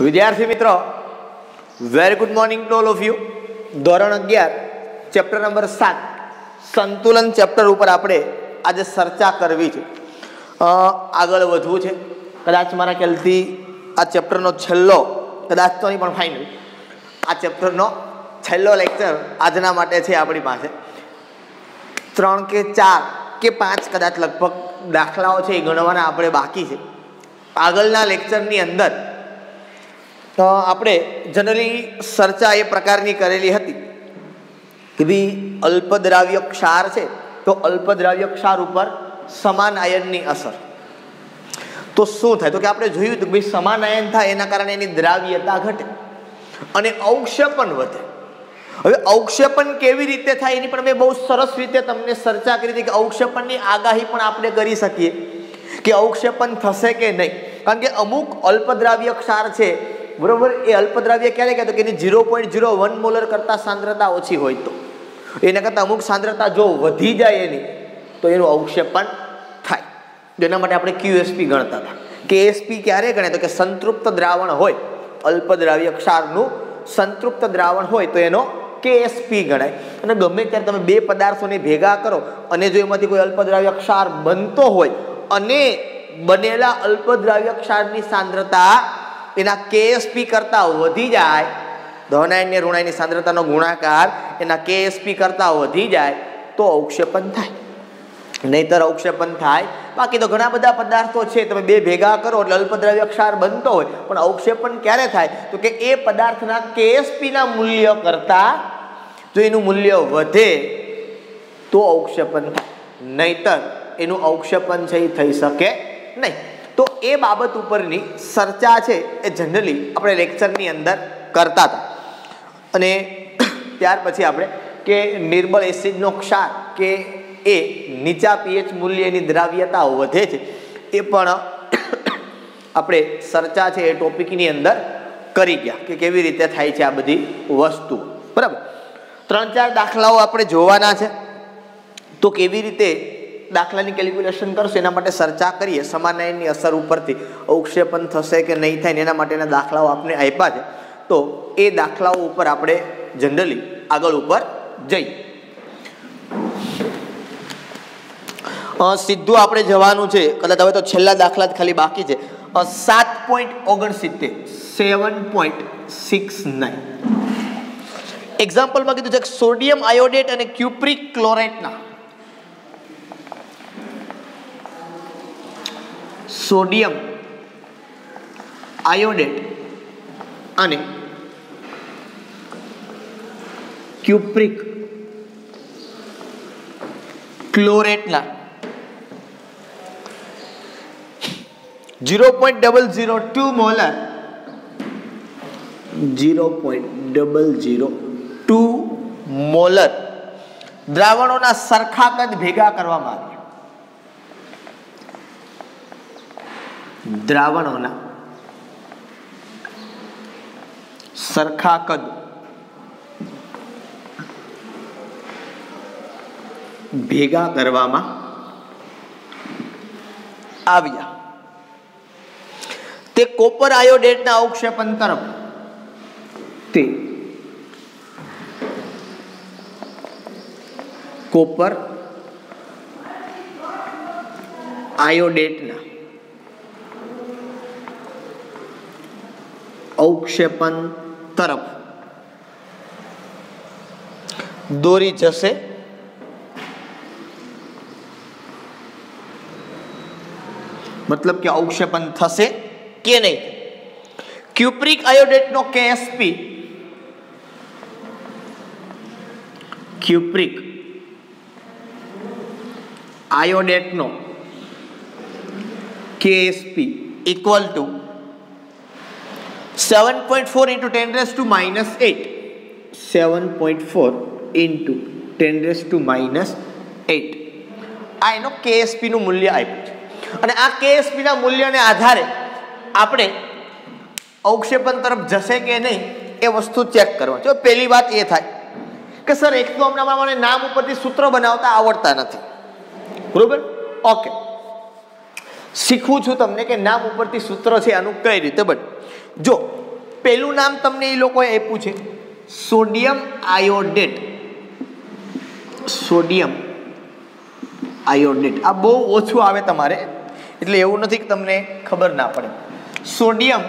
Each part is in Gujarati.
વિદ્યાર્થી મિત્રો, very good morning to all of you. ધોરણ 11 ચેપ્ટર નંબર 7 સંતુલન ચેપ્ટર ઉપર આપણે આજે ચર્ચા કરવી છે, આગળ વધવું છે. કદાચ મારા ખ્યાલથી આ ચેપ્ટરનો છેલ્લો, કદાચ તો નહીં પણ ફાઇનલ, આ ચેપ્ટરનો છેલ્લો લેક્ચર આજના માટે છે. આપણી પાસે 3 કે 4 કે 5 કદાચ લગભગ દાખલાઓ છે એ ગણવાના આપણે બાકી છે. આગળના લેક્ચરની અંદર તો આપણે જનરલી ચર્ચા એ પ્રકારની કરેલી હતી કે ભાઈ અલ્પદ્રાવ્ય ક્ષાર છે તો અલ્પદ્રાવ્ય ક્ષાર ઉપર સમાન આયનની અસર. તો શું થાય? તો કે આપણે જોયું હતું કે ભાઈ સમાન આયન થાય એના કારણે એની દ્રાવ્યતા ઘટે અને અવક્ષેપણ વધે. હવે અવક્ષેપણ કેવી રીતે થાય એની પણ મેં બહુ સરસ રીતે તમને ચર્ચા કરી હતી કે અવક્ષેપણની આગાહી પણ આપણે કરી શકીએ કે અવક્ષેપણ થશે કે નહીં. કારણ કે અમુક અલ્પદ્રાવ્ય ક્ષાર છે, બરોબર, એ અલ્પદ્રાવ્ય ક્યારે કહેતો કે એની 0.01 મોલર કરતાં સાંદ્રતા ઓછી હોય તો એના કરતાં અમુક સાંદ્રતા જો વધી જાય એની તો એનું અવક્ષેપણ થાય. એના માટે આપણે QSP ગણતા હતા. KSP ક્યારે ગણે? તો કે સંતૃપ્ત દ્રાવણ હોય, અલ્પદ્રાવ્ય ક્ષારનું સંતૃપ્ત દ્રાવણ હોય તો એનો KSP ગણાય. અને ગમે ત્યારે તમે બે પદાર્થોને ભેગા કરો અને જો એમાંથી કોઈ અલ્પદ્રાવ્ય ક્ષાર બનતો હોય અને બનેલા અલ્પદ્રાવ્ય ક્ષારની સાંદ્રતા એના KSP કરતાં વધી જાય, ધનાયન ને ઋણાયનની સાંદ્રતાનો ગુણાકાર એના KSP કરતાં વધી જાય તો અવક્ષેપણ થાય, નહીતર અવક્ષેપણ થાય. બાકી તો ઘણા બધા પદાર્થો છે, તમે બે ભેગા કરો એટલે અલ્પદ્રાવ્ય ક્ષાર બનતો હોય, પણ અવક્ષેપણ ક્યારે થાય? તો કે એ પદાર્થના KSP ના મૂલ્ય કરતાં જો એનું મૂલ્ય વધે તો અવક્ષેપણ થાય, નહીતર એનું અવક્ષેપણ છે એ થઈ શકે નહીં. તો એ બાબત ઉપરની ચર્ચા છે એ જનરલી આપણે લેક્ચરની અંદર કરતા હતા. અને ત્યાર પછી આપણે કે નિર્બળ એસિડનો ક્ષાર કે એ નીચા pH મૂલ્યની દ્રાવ્યતા વધે છે એ પણ આપણે ચર્ચા છે એ ટોપિકની અંદર કરી ગયા કે કેવી રીતે થાય છે આ બધી વસ્તુ. બરાબર, 3-4 દાખલાઓ આપણે જોવાના છે. તો કેવી રીતે દાખલાની કેલ્ક્યુલેશન કરશો એના માટે ચર્ચા કરીએ. સમાન આયનની અસર ઉપરથી અવક્ષેપણ થશે કે નહીં થાય એના માટેના દાખલાઓ આપણે આપ્યા છે. તો એ દાખલાઓ ઉપર આપણે જનરલી આગળ ઉપર જઈએ. સીધું આપણે જવાનું છે, કદાચ હવે તો છેલ્લા દાખલા જ ખાલી બાકી છે. 7.69 એક્ઝામ્પલમાં કીધું છે સોડિયમ આયોડેટ અને ક્યુપ્રિક ક્લોરેટના સોડિયમ આયોડેટ અને ક્યુપ્રિક ક્લોરેટના 0.002 મોલર 0.002 મોલર દ્રાવણોના સરખા કદ ભેગા કરવામાં આવ્યા. દ્રાવણોના સરખા કદ ભેગા કરવામાં આવ્યા. તે કોપર આયોડેટના અવક્ષેપણ તરફ તે કોપર આયોડેટના અવક્ષેપણ તરફ દોરી જશે. મતલબ કે અવક્ષેપણ થશે કે નહીં. Cupric આયોડેટનો KSP, cupric આયોડેટનો KSP equal to 7.4 into 10 raised to minus 8. 7.4 into 10 raised to minus 8. આ એનો KSP નું મૂલ્ય આપ્યું છે. અને આ KSP ના મૂલ્યને આધારે આપણે અવક્ષેપણ તરફ જશે કે નહીં એ વસ્તુ ચેક કરવા. જો પહેલી વાત એ થાય કે સર એક તો હમણાં મને નામ ઉપરથી સૂત્ર બનાવતા આવડતા નથી, બરોબર? ઓકે, શીખવું છું તમને કે નામ ઉપરથી સૂત્ર છે આનું કઈ રીતે બને. જો પહેલું નામ તમને એ લોકોએ આપ્યું છે સોડિયમ આયોડેટ. સોડિયમ આયોડેટ આ બહુ ઓછું આવે તમારે, એટલે એવું નથી કે તમને ખબર ના પડે. સોડિયમ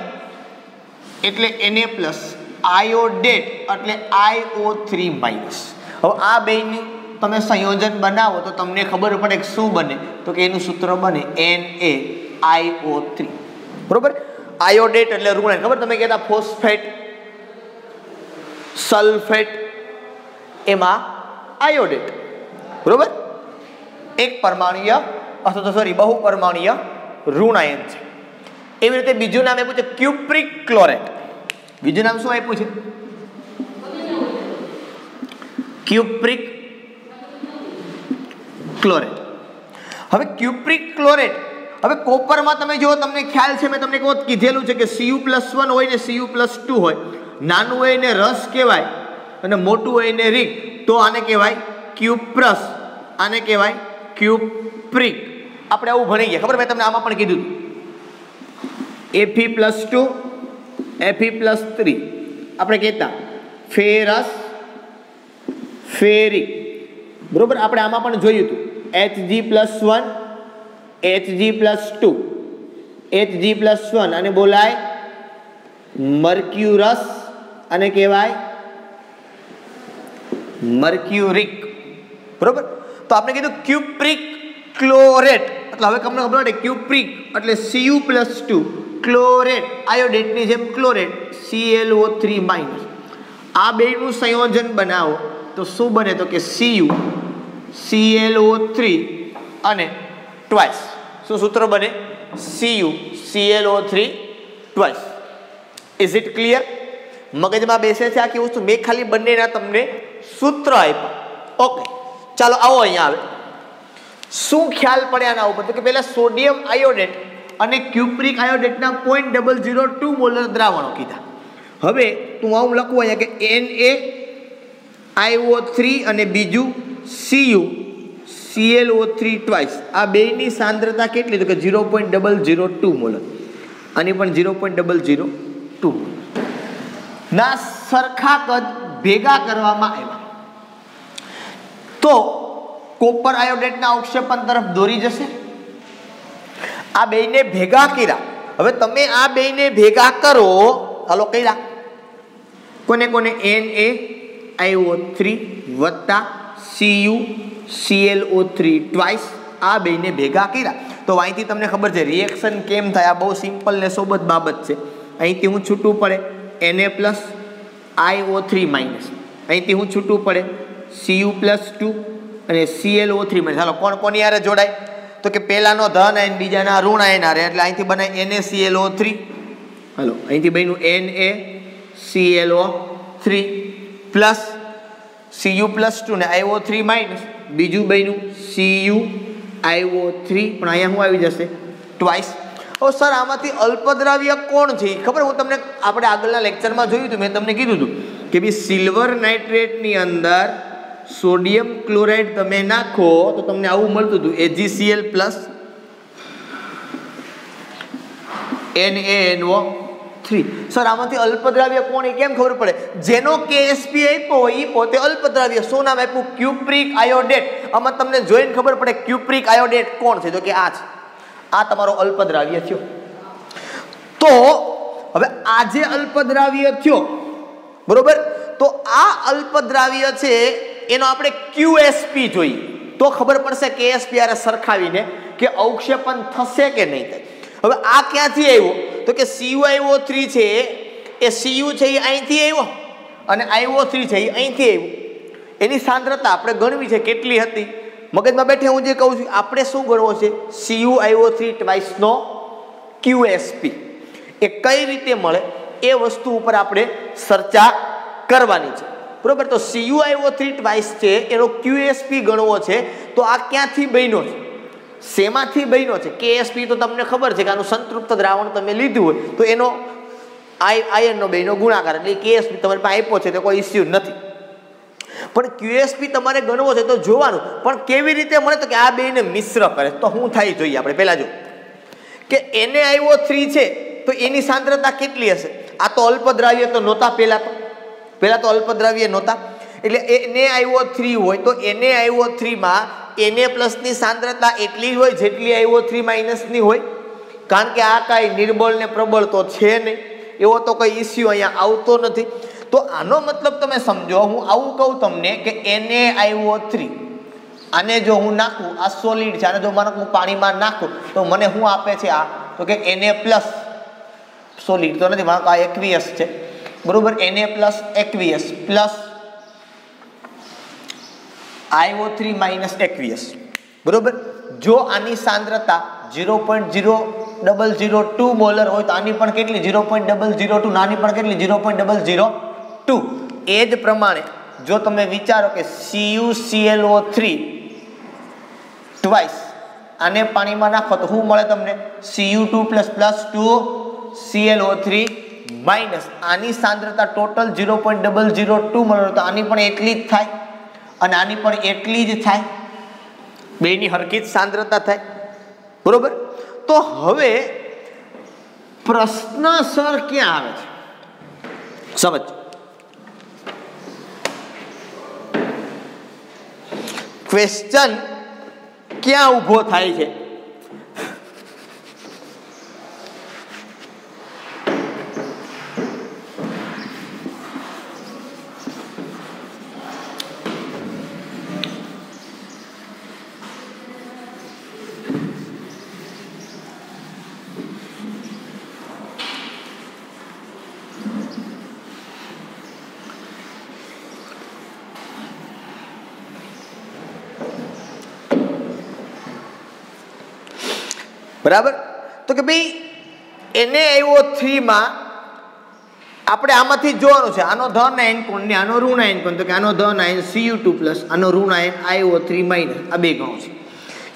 એટલે Na+, આયોડેટ એટલે IO3-. હવે આ બેની તમે સંયોજન બનાવો તો તમને ખબર પડે કે શું બને, તો કે એનું સૂત્ર બને NaIO3. બરોબર. આયોડેટ એટલે ઋણ. ખબર તમે કહેતા ફોસ્ફેટ, સલ્ફેટ, એમાં આયોડેટ. બરોબર. એક પરમાણુય અથવા તો સોરી બહુ પરમાણુય ઋણાયન છે. એવી રીતે બીજું નામ આપ્યું છે ક્યુપ્રિક ક્લોરેટ. બીજું નામ શું આપ્યું છે? Cupric chlorate. હવે ક્યુપ્રિક ક્લોરેટ, હવે કોપરમાં તમે જો તમને ખ્યાલ છે મેં તમને કીધેલું છે કે Cu+1 હોય ને Cu+2 હોય. નાનું હોય ને રસ કહેવાય અને મોટું હોય ને રીક, તો આને કહેવાય ક્યુપ્રસ, આને કહેવાય ક્યુપ્રિક. આપણે આવું ભણી ગયા, ખબર મેં તમને આમાં પણ કીધું Fe+2 Fe+3 આપણે કહેતા ફેરસ ફેરિક. બરોબર. આપણે આમાં પણ જોયું હતું Hg+1 Hg+2 Hg+1 અને બોલાય મર્ક્યુરસ અને કહેવાય મર્ક્યુરિક. બરોબર. તો આપણે કીધું ક્યુપ્રિક ક્લોરેટ એટલે હવે તમને ખબર પડે ક્યુપ્રિક એટલે Cu+2 ક્લોરેટ આયોડેટની જેમ ક્લોરેટ ClO3-. આ બેનું સંયોજન બનાવો તો શું બને, તો કે Cu ClO3 અને ટ્વાઇસ. શું સૂત્ર બને? Cu ClO3 twice. Is it clear? મગજમાં બેસે છે આખી વસ્તુ? મેં ખાલી બંનેના તમને સૂત્ર આપ્યા. ઓકે, ચાલો આવો અહીંયા આવે. શું ખ્યાલ પડે આના ઉપર? તો કે પહેલા સોડિયમ આયોડેટ અને ક્યુપ્રિક આયોડેટના 0.002 મોલર દ્રાવણો કીધા. હવે તું આવું લખું અહીંયા કે NaIO3 અને બીજું Cu ClO3 ટ્વાઇસ. આ બેની સાંદ્રતા કેટલી? તો કે 0.002 મોલર. આની પણ 0.002 ના સરખા કદ ભેગા કરવામાં આવ્યા તો કોપર આયોડેટના અવક્ષેપણ તરફ દોરી જશે. આ બેને ભેગા કર્યા. હવે તમે આ બેને ભેગા કરો, હાલો કર્યા કોને કોને? NaIO3 વત્તા Cu ClO3 ટ્વાઇસ. આ બેને ભેગા કર્યા તો અહીંથી તમને ખબર છે રિએક્શન કેમ થાય. આ બહુ સિમ્પલ ને સોબત બાબત છે. અહીંથી હું છૂટું પડે Na+IO3-. અહીંથી હું છૂટું પડે Cu+2 અને ClO3-. ચાલો કોણ કોની હારે જોડાય? તો કે પહેલાનો ધન આયન બીજાના ઋણ આયન હારે, એટલે અહીંથી બને NaClO3. હાલો અહીંથી બન્યું NaClO3 પ્લસ Cu+2 ને IO3-. બીજું બન્યું CuIO3 પણ અહીંયા શું આવી જશે? ટ્વાઇસ. ઓ સર આમાંથી અલ્પદ્રાવ્ય કોણ છે ખબર? હું તમને આપણે આગળના લેક્ચરમાં જોયું હતું, મેં તમને કીધું હતું કે ભાઈ સિલ્વર નાઇટ્રેટની અંદર સોડિયમ ક્લોરાઇડ તમે નાખો તો તમને આવું મળતું હતું AgCl પ્લસ NaNO3. સર આમાંથી અલ્પદ્રાવ્ય કોણ એ કેમ ખબર પડે? જેનો KSP આપ્યો હોય એ પોતે અલ્પદ્રાવ્ય. શું નામ આપ્યું? ક્યુપ્રિક આયોડેટ. આમાં તમને જોઈને ખબર પડે ક્યુપ્રિક આયોડેટ કોણ છે, તો કે આ છે. આ તમારો અલ્પદ્રાવ્ય થયો. તો હવે આ જે અલ્પદ્રાવ્ય થયો, બરોબર, તો આ અલ્પદ્રાવ્ય છે એનો આપણે QSP જોઈએ તો ખબર પડશે KSP આરે સરખાવીને કે અવક્ષેપણ થશે કે નહીં થાય. હવે આ ક્યાંથી આવ્યો? તો કે CuIO3 છે એ Cu છે એ અહીંથી આવ્યો અને IO3 છે એ અહીંથી આવ્યો. એની સાંદ્રતા આપણે ગણવી છે કેટલી હતી? મગજમાં બેઠે હું જે કહું છું આપણે શું ગણવો છે? CuIO3 ટ્વાઇસનો QSP. એ કઈ રીતે મળે એ વસ્તુ ઉપર આપણે ચર્ચા કરવાની છે. બરોબર. તો CuIO3 ટ્વાઇસ છે એનો QSP ગણવો છે તો આ ક્યાંથી બન્યો છે? શેમાંથી બન્યો છે? KSP તો તમને ખબર છે કે આનું સંતૃપ્ત દ્રાવણ તમે લીધું હોય તો એનો આયનનો બેનો ગુણાકાર એટલે KSP તમારી પાસે આપ્યો છે તો કોઈ ઇસ્યુ નથી. પણ QSP તમારે ગણવો છે તો જોવાનું પણ કેવી રીતે મળે? તો કે આ બેને મિશ્ર કરે તો શું થાય જોઈએ આપણે પહેલા જો. કે Na3 છે તો એની સાંદ્રતા કેટલી હશે? આ તો અલ્પદ્રાવ્ય તો નહોતા પહેલા તો અલ્પદ્રાવ્ય નહોતા, એટલે Na3 હોય તો Na માં Na+ ની સાંદ્રતા એટલી જ હોય જેટલી NO3- ની હોય, કારણ કે આ કાંઈ નિર્બળ ને પ્રબળ તો છે નહીં, એવો તો કોઈ ઇસ્યુ અહીંયા આવતો નથી. તો આનો મતલબ તમે સમજો, હું આવું કહું તમને કે NaIO3 આને જો હું નાખું, આ સોલિડ છે, આને જો હું પાણીમાં નાખું તો મને શું આપે છે? આ તો કે Na+, સોલિડ તો નથી, મારો આ એક્વિયસ છે, બરોબર, Na+ aqueous plus IO3 - aqueous, બરોબર. જો આની સાંદ્રતા 0.0002 મોલર હોય તો આની પણ કેટલી? 0.002. આની પણ કેટલી? 0.002. એ જ પ્રમાણે જો તમે વિચારો કે CuClO3 ટ્વાઇસ આને પાણીમાં નાખો તો શું મળે તમને? Cu2 + 2ClO3 માઇનસ આની સાંદ્રતા ટોટલ 0.002 મોલર, તો આની પણ એટલી જ થાય અને આની પણ એટલી જ થાય, બેની હરખી જ સાંદ્રતા થાય, બરોબર. તો હવે પ્રશ્ન સર ક્યાં આવે છે? સમજ, ક્વેશ્ચન ક્યાં ઊભો થાય છે? બરાબર. તો કે ભાઈ NaIO3 માં આપણે આમાંથી જોવાનું છે, આનો ધન આયન કોણ ને આનો ઋણ આયન કોણ? તો કે આનો ધન આયન Cu2 પ્લસ આનો ઋણ આયન IO3 માઇનસ, આ બે ગણો છે.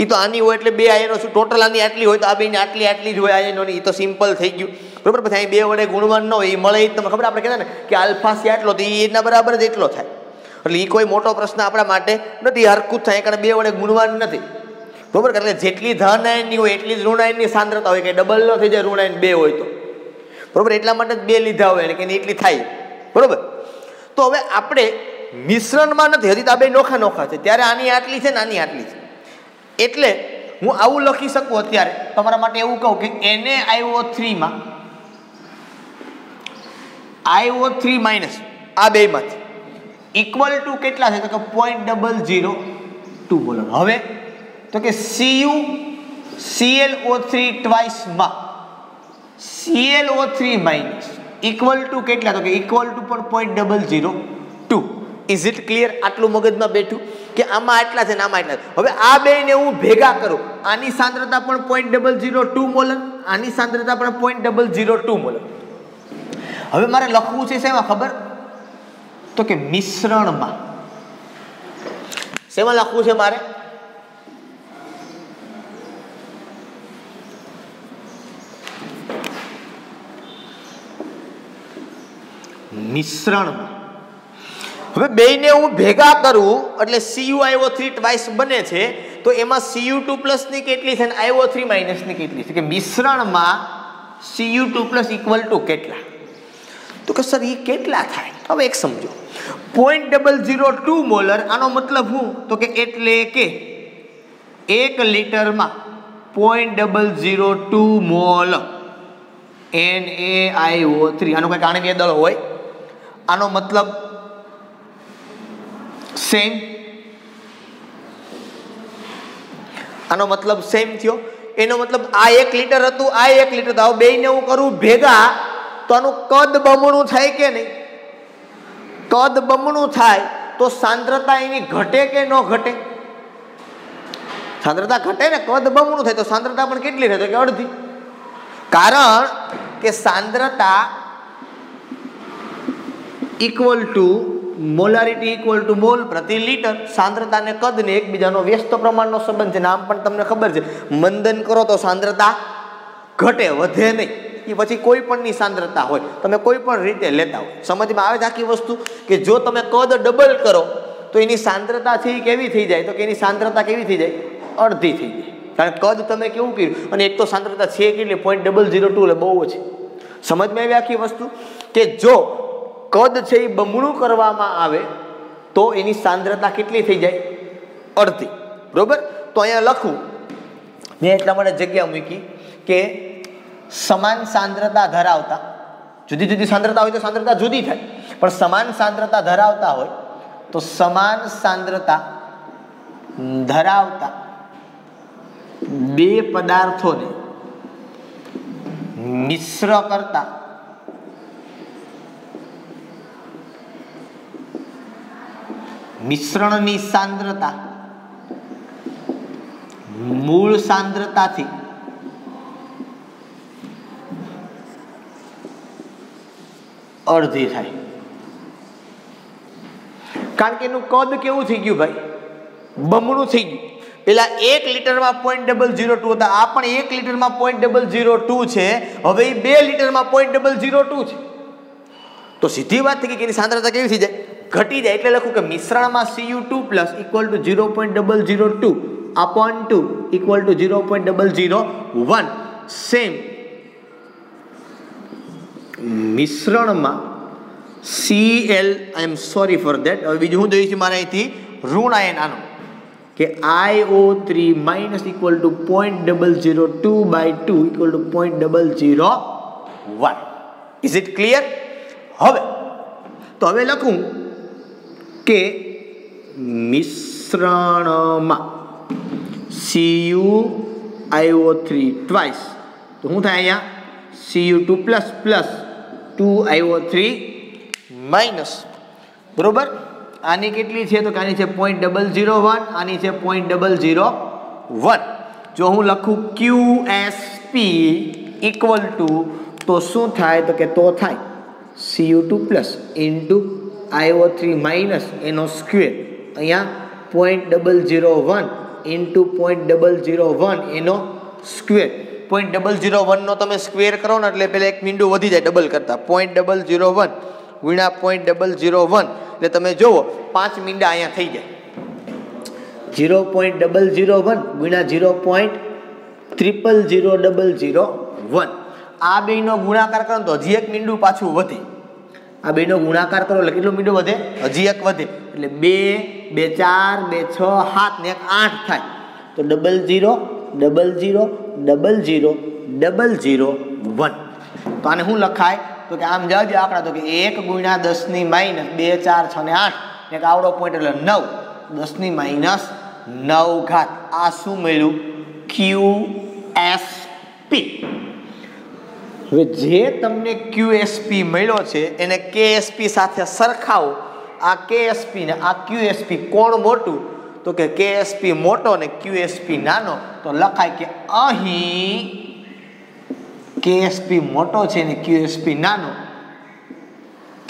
એ તો આની હોય એટલે બે આયનો છે, ટોટલ આની આટલી હોય તો આ બેની આટલી આટલી જ હોય આયનોની, એ તો સિમ્પલ થઈ ગયું, બરોબર. પછી અહીં બે વડે ગુણવાન ન હોય એ મળે, તમને ખબર આપણે કહેતા ને કે આલ્ફા સી આટલો, તો એના બરાબર જ એટલો થાય, એટલે એ કોઈ મોટો પ્રશ્ન આપણા માટે નથી, હરખું જ થાય, કારણ બે વડે ગુણવાન નથી, બરોબર. એટલે જેટલી ધન આયનની હોય એટલી જ ઋણ આયનની સાંદ્રતા હોય, કે ડબલ ન થઈ જાય ઋણ આયન બે હોય તો, બરોબર. એટલા માટે જ બે લીધા હોય કે એટલી થાય, બરોબર. તો હવે આપણે મિશ્રણમાં નથી, હજી તો આ બે નોખા નોખા છે, ત્યારે આની આટલી છે ને આની આટલી છે, એટલે હું આવું લખી શકું અત્યારે તમારા માટે એવું કહું કે NaIO3 માં IO3 માઇનસ આ બેમાંથી ઇક્વલ ટુ કેટલા છે? તો કે 0.002 બોલો. હવે તો કે CuClO3 ટ્વાઇસ માં ClO3 માઇનસ ઇક્વલ ટુ કેટલા? તો કે ઇક્વલ ટુ પણ 0.002. Is it clear? આટલું મગજમાં બેઠું કે આમાં આટલા છે ને આમાં આટલા. હવે આ બેને હું ભેગા કરું, આની સાંદ્રતા પણ 0.002 મોલર, આની સાંદ્રતા પણ 0.002 મોલર. હવે મારે લખવું છે શેમાં ખબર? તો કે મિશ્રણમાં. શેમાં લખવું છે મારે? મિશ્રણમાં. હવે બેયને હું ભેગા કરું એટલે CuIO3 ટ્વાઇસ બને છે, તો એમાં Cu2 પ્લસ ની કેટલી છે અને IO3 માઇનસ ની કેટલી છે? કે મિશ્રણમાં Cu2 પ્લસ ઇક્વલ ટુ કેટલા? તો કે સર એ કેટલા થાય? હવે એક સમજો, 0.002 મોલર, આનો મતલબ શું? તો કે એટલે કે 1 લીટરમાં 0.002 મોલ NaIO3, આનો કંઈક આણવીય દળ હોય, આનો મતલબ સેમ, આનો મતલબ સેમ થયો. એનો મતલબ આ 1 લીટર હતું, આ 1 લીટર હતું, હવે બેયને હું કરું ભેગા તો આનું કદ બમણું થાય કે નહીં? કદ બમણું થાય તો સાંદ્રતા એની ઘટે કે ન ઘટે? સાંદ્રતા ઘટે ને, કદ બમણું થાય તો સાંદ્રતા પણ કેટલી રહે? તો કે અડધી. કારણ કે સાંદ્રતા equal to molarity equal to mole પ્રતિ લીટર. સાંદ્રતા અને કદને એકબીજાનો વ્યસ્ત પ્રમાણનો સંબંધ છે, નામ પણ તમને ખબર છે. મંદન કરો તો સાંદ્રતા ઘટે, વધે નહીં. એ પછી કોઈ પણની સાંદ્રતા હોય, તમે કોઈ પણ રીતે લેતા હોય, સમજમાં આવે છે આખી વસ્તુ? કે જો તમે કદ ડબલ કરો તો એની સાંદ્રતા કેવી થઈ જાય? તો કે એની સાંદ્રતા કેવી થઈ જાય? અડધી થઈ જાય. કારણ કદ તમે કેવું કર્યું, અને એક તો સાંદ્રતા છે કેટલી 0.002, એટલે બહુ ઓછી. સમજમાં આવી આખી વસ્તુ કે જો કદ છે એ બમણું કરવામાં આવે તો એની સાંદ્રતા કેટલી થઈ જાય? અડધી. બરોબર. તો અહીંયા લખું મેં એટલા માટે જગ્યા મૂકી કે સમાન સાંદ્રતા ધરાવતા, જુદી જુદી સાંદ્રતા હોય તો સાંદ્રતા જુદી થાય, પણ સમાન સાંદ્રતા ધરાવતા હોય તો સમાન સાંદ્રતા ધરાવતા બે પદાર્થોને મિશ્ર કરતા મિશ્રણની સાંદ્રતા મૂળ સાંદ્રતાથી અડધી થાય. કારણ કે એનું કદ કેવું થઈ ગયું ભાઈ? બમણું થઈ ગયું. પેલા 1 લીટરમાં 0.002 હતા, આ પણ 1 લીટરમાં 0.002 છે. હવે એ 2 લીટરમાં 0.002 છે. તો સીધી વાત થઈ કે એની સાંદ્રતા કેવી થઈ જાય? ઘટી જાય. એટલે લખું કે મિશ્રણમાં Cu2 = 0.002 upon 2 = 0.001. સેમ મિશ્રણમાં Cl, I am sorry for that, હવે બીજું હું જોઈશ મારે અહીંથી ઋણ આયન આનો કે IO3 - = 0.002/2 = 0.001. Is it clear? હવે તો હવે લખું કે મિશ્રણમાં CuIO3 ટ્વાઇસ, તો શું થાય અહીંયા? Cu2 + 2IO3 minus. બરોબર. આની કેટલી છે? તો કે આની છે 0.001, આની છે 0.001. જો હું લખું QSP = તો શું થાય? તો કે તો થાય Cu2 + IO3 માઇનસ એનો સ્ક્વેર, અહીંયા 0.001 × 0.001 એનો સ્ક્વેર. 0.001 નો તમે સ્ક્વેર કરો ને એટલે પેલા એક મીંડું વધી જાય ડબલ કરતા. 0.001 × 0.001 એટલે તમે જુઓ 5 મીંડા અહીંયા થઈ જાય. 0.001 × 0.00001. આ બેનો ગુણાકાર કરો તો હજી એક મીંડું પાછું વધે. આ બેનો ગુણાકાર કરો એટલે કેટલું મીંડું વધે? હજી એક વધે. એટલે 2, 2, 4, 2, 6, 7 ને 8 થાય. તો 00000001. તો આને શું લખાય? તો કે આમ જાજો આંકડા, તો કે 1 × 10⁻², 2, 4, 6 ને 8 ને એક આવડો પોઈન્ટ એટલે 9, 10⁻9. આ શું મળ્યું? QSP. હવે જે તમને QSP મળ્યો છે એને KSP સાથે સરખાવો. આ KSP ને આ QSP કોણ મોટું? તો કે KSP મોટો ને QSP નાનો. તો લખાય કે અહીં KSP મોટો છે ને QSP નાનો,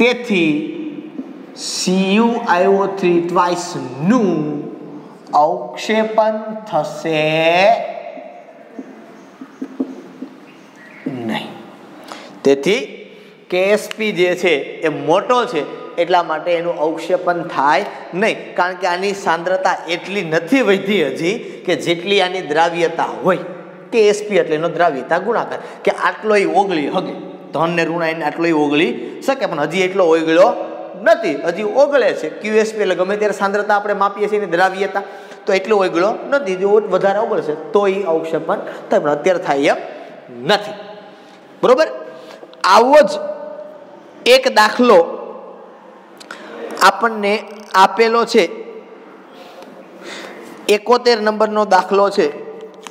તેથી CuIO3 ટ્વાઇસ નું અવક્ષેપન થશે નહીં. તેથી KSP જે છે એ મોટો છે એટલા માટે એનું અવક્ષેપણ થાય નહીં. કારણ કે આની સાંદ્રતા એટલી નથી વધી હજી કે જેટલી આની દ્રાવ્યતા હોય. KSP એટલે એનો દ્રાવ્યતા ગુણાકાર, કે આટલો ઓગળી હગે. ધન ને ઋણ આટલો ઓગળી શકે, પણ હજી એટલો ઓગળ્યો નથી, હજી ઓગળે છે. QSP એટલે ગમે ત્યારે સાંદ્રતા આપણે માપીએ છીએ એની દ્રાવ્યતા, તો એટલો ઓગળ્યો નથી. જો વધારે ઓગળશે તો એ અવક્ષેપણ થાય, પણ અત્યારે થાય એમ નથી. બરોબર. આવો જ એક દાખલો આપણને આપેલો છે, 71 નંબરનો દાખલો છે,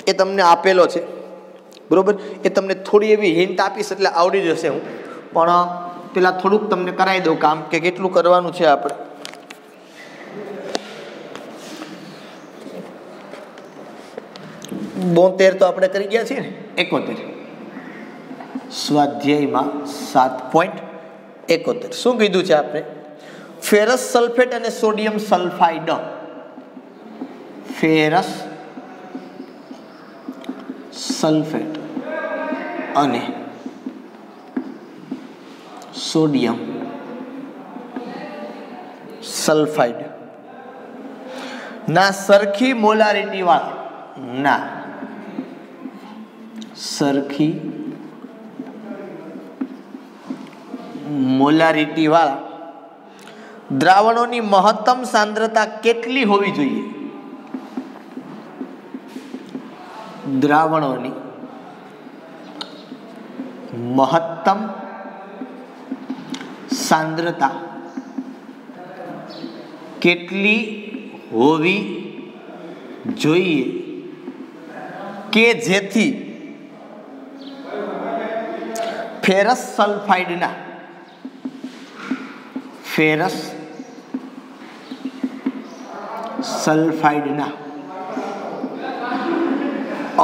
એ તમને આપેલો છે. બરોબર. એ તમને થોડી એવી હિન્ટ આપીશ એટલે આવડી જશે. હું પણ પેલા થોડુંક તમને કરાવી દઉં કામ કે કેટલું કરવાનું છે આપણે. બોતેર તો આપણે કરી ગયા છીએ ને. 71 સ્વાધ્યાયમાં 7.71 શું કીધું છે આપણે? ફેરસ સલ્ફેટ અને સોડિયમ સલ્ફાઇડ. ફેરસ સલ્ફેટ અને સોડિયમ સલ્ફાઇડ ના સરખી મોલારિટી વાળા સરખી મોલારિટી વાળા દ્રાવણોની મહત્તમ સાંદ્રતા કેટલી હોવી જોઈએ? દ્રાવણોની મહત્તમ સાંદ્રતા કેટલી હોવી જોઈએ કે જેથી ફેરસ સલ્ફાઇડના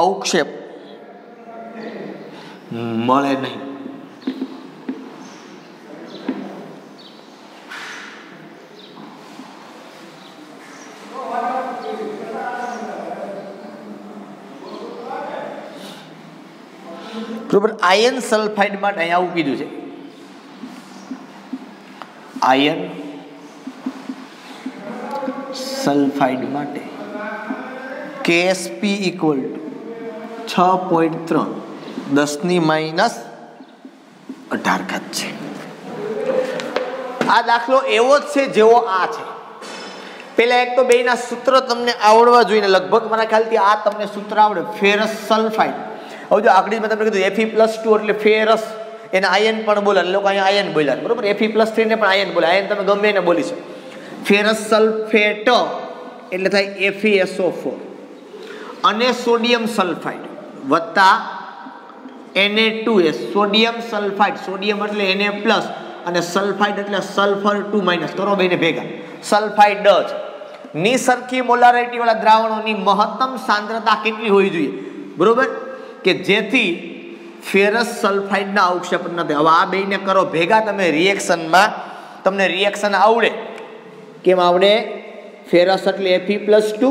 અવક્ષેપ મળે નહીં. બરોબર. આયર્ન સલ્ફાઇડ માટે અહીંયા આવું કીધું છે. આયર્ન સલ્ફાઇડ માટે KSP ઇક્વલ ટુ 6.3 10⁻18 છે. આ દાખલો એવો જ છે જેવો આ છે. પેલા એક તો બેના સૂત્ર તમને આવડવા જોઈએ ને, લગભગ મારા ખ્યાલથી આ તમને સૂત્ર આવડે. Ferrous sulphide. હવે જો આગળ મેં તમને કીધું Fe+2 એટલે ફેરસ, એને આયન પણ બોલે, લોકો અહીંયા આયન બોલ્યા, બરોબર. Fe+3 ને પણ આયન બોલે. આયન તમે ગમે એને બોલી શકો. ફેરસ સલ્ફેટ એટલે થાય FeSO4 અને સોડિયમ સલ્ફાઇડ વત્તા Na2S. સોડિયમ સલ્ફાઇડ, સોડિયમ એટલે Na+ અને સલ્ફાઇડ એટલે સલ્ફર 2- કરો બેને ભેગા. સલ્ફાઇડ ની સરખી મોલારિટી વાળા દ્રાવણોની મહત્તમ સાંદ્રતા કેટલી હોવી જોઈએ, બરોબર, કે જેથી ફેરસ સલ્ફાઇડના અવક્ષેપ ન થાય. હવે આ બેને કરો ભેગા તમે રિએક્શનમાં, તમને રિએક્શન આવડે. કેમ આવડે? ફેરસ એટલે Fe+2,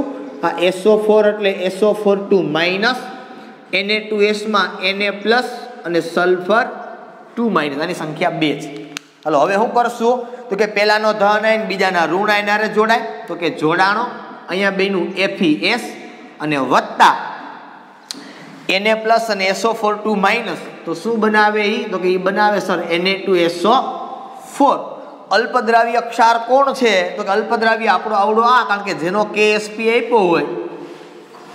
આ SO4 એટલે SO4 2- Na2S માં Na+ અને સલ્ફર 2- આની સંખ્યા 2 છે. હાલો હવે શું કરશું તો કે પહેલાનો ધન આયન બીજાના ઋણ આયન હારે જોડાય, તો કે જોડાણો અહીંયા બેનું FeS અને વત્તા Na+ અને SO4 2- તો શું બનાવે? તો કે એ બનાવે સર Na2SO4. અલ્પદ્રાવ્ય ક્ષાર કોણ છે? તો કે અલ્પદ્રાવ્ય આપણો આવડો આ, કારણ કે જેનો KSP આપ્યો હોય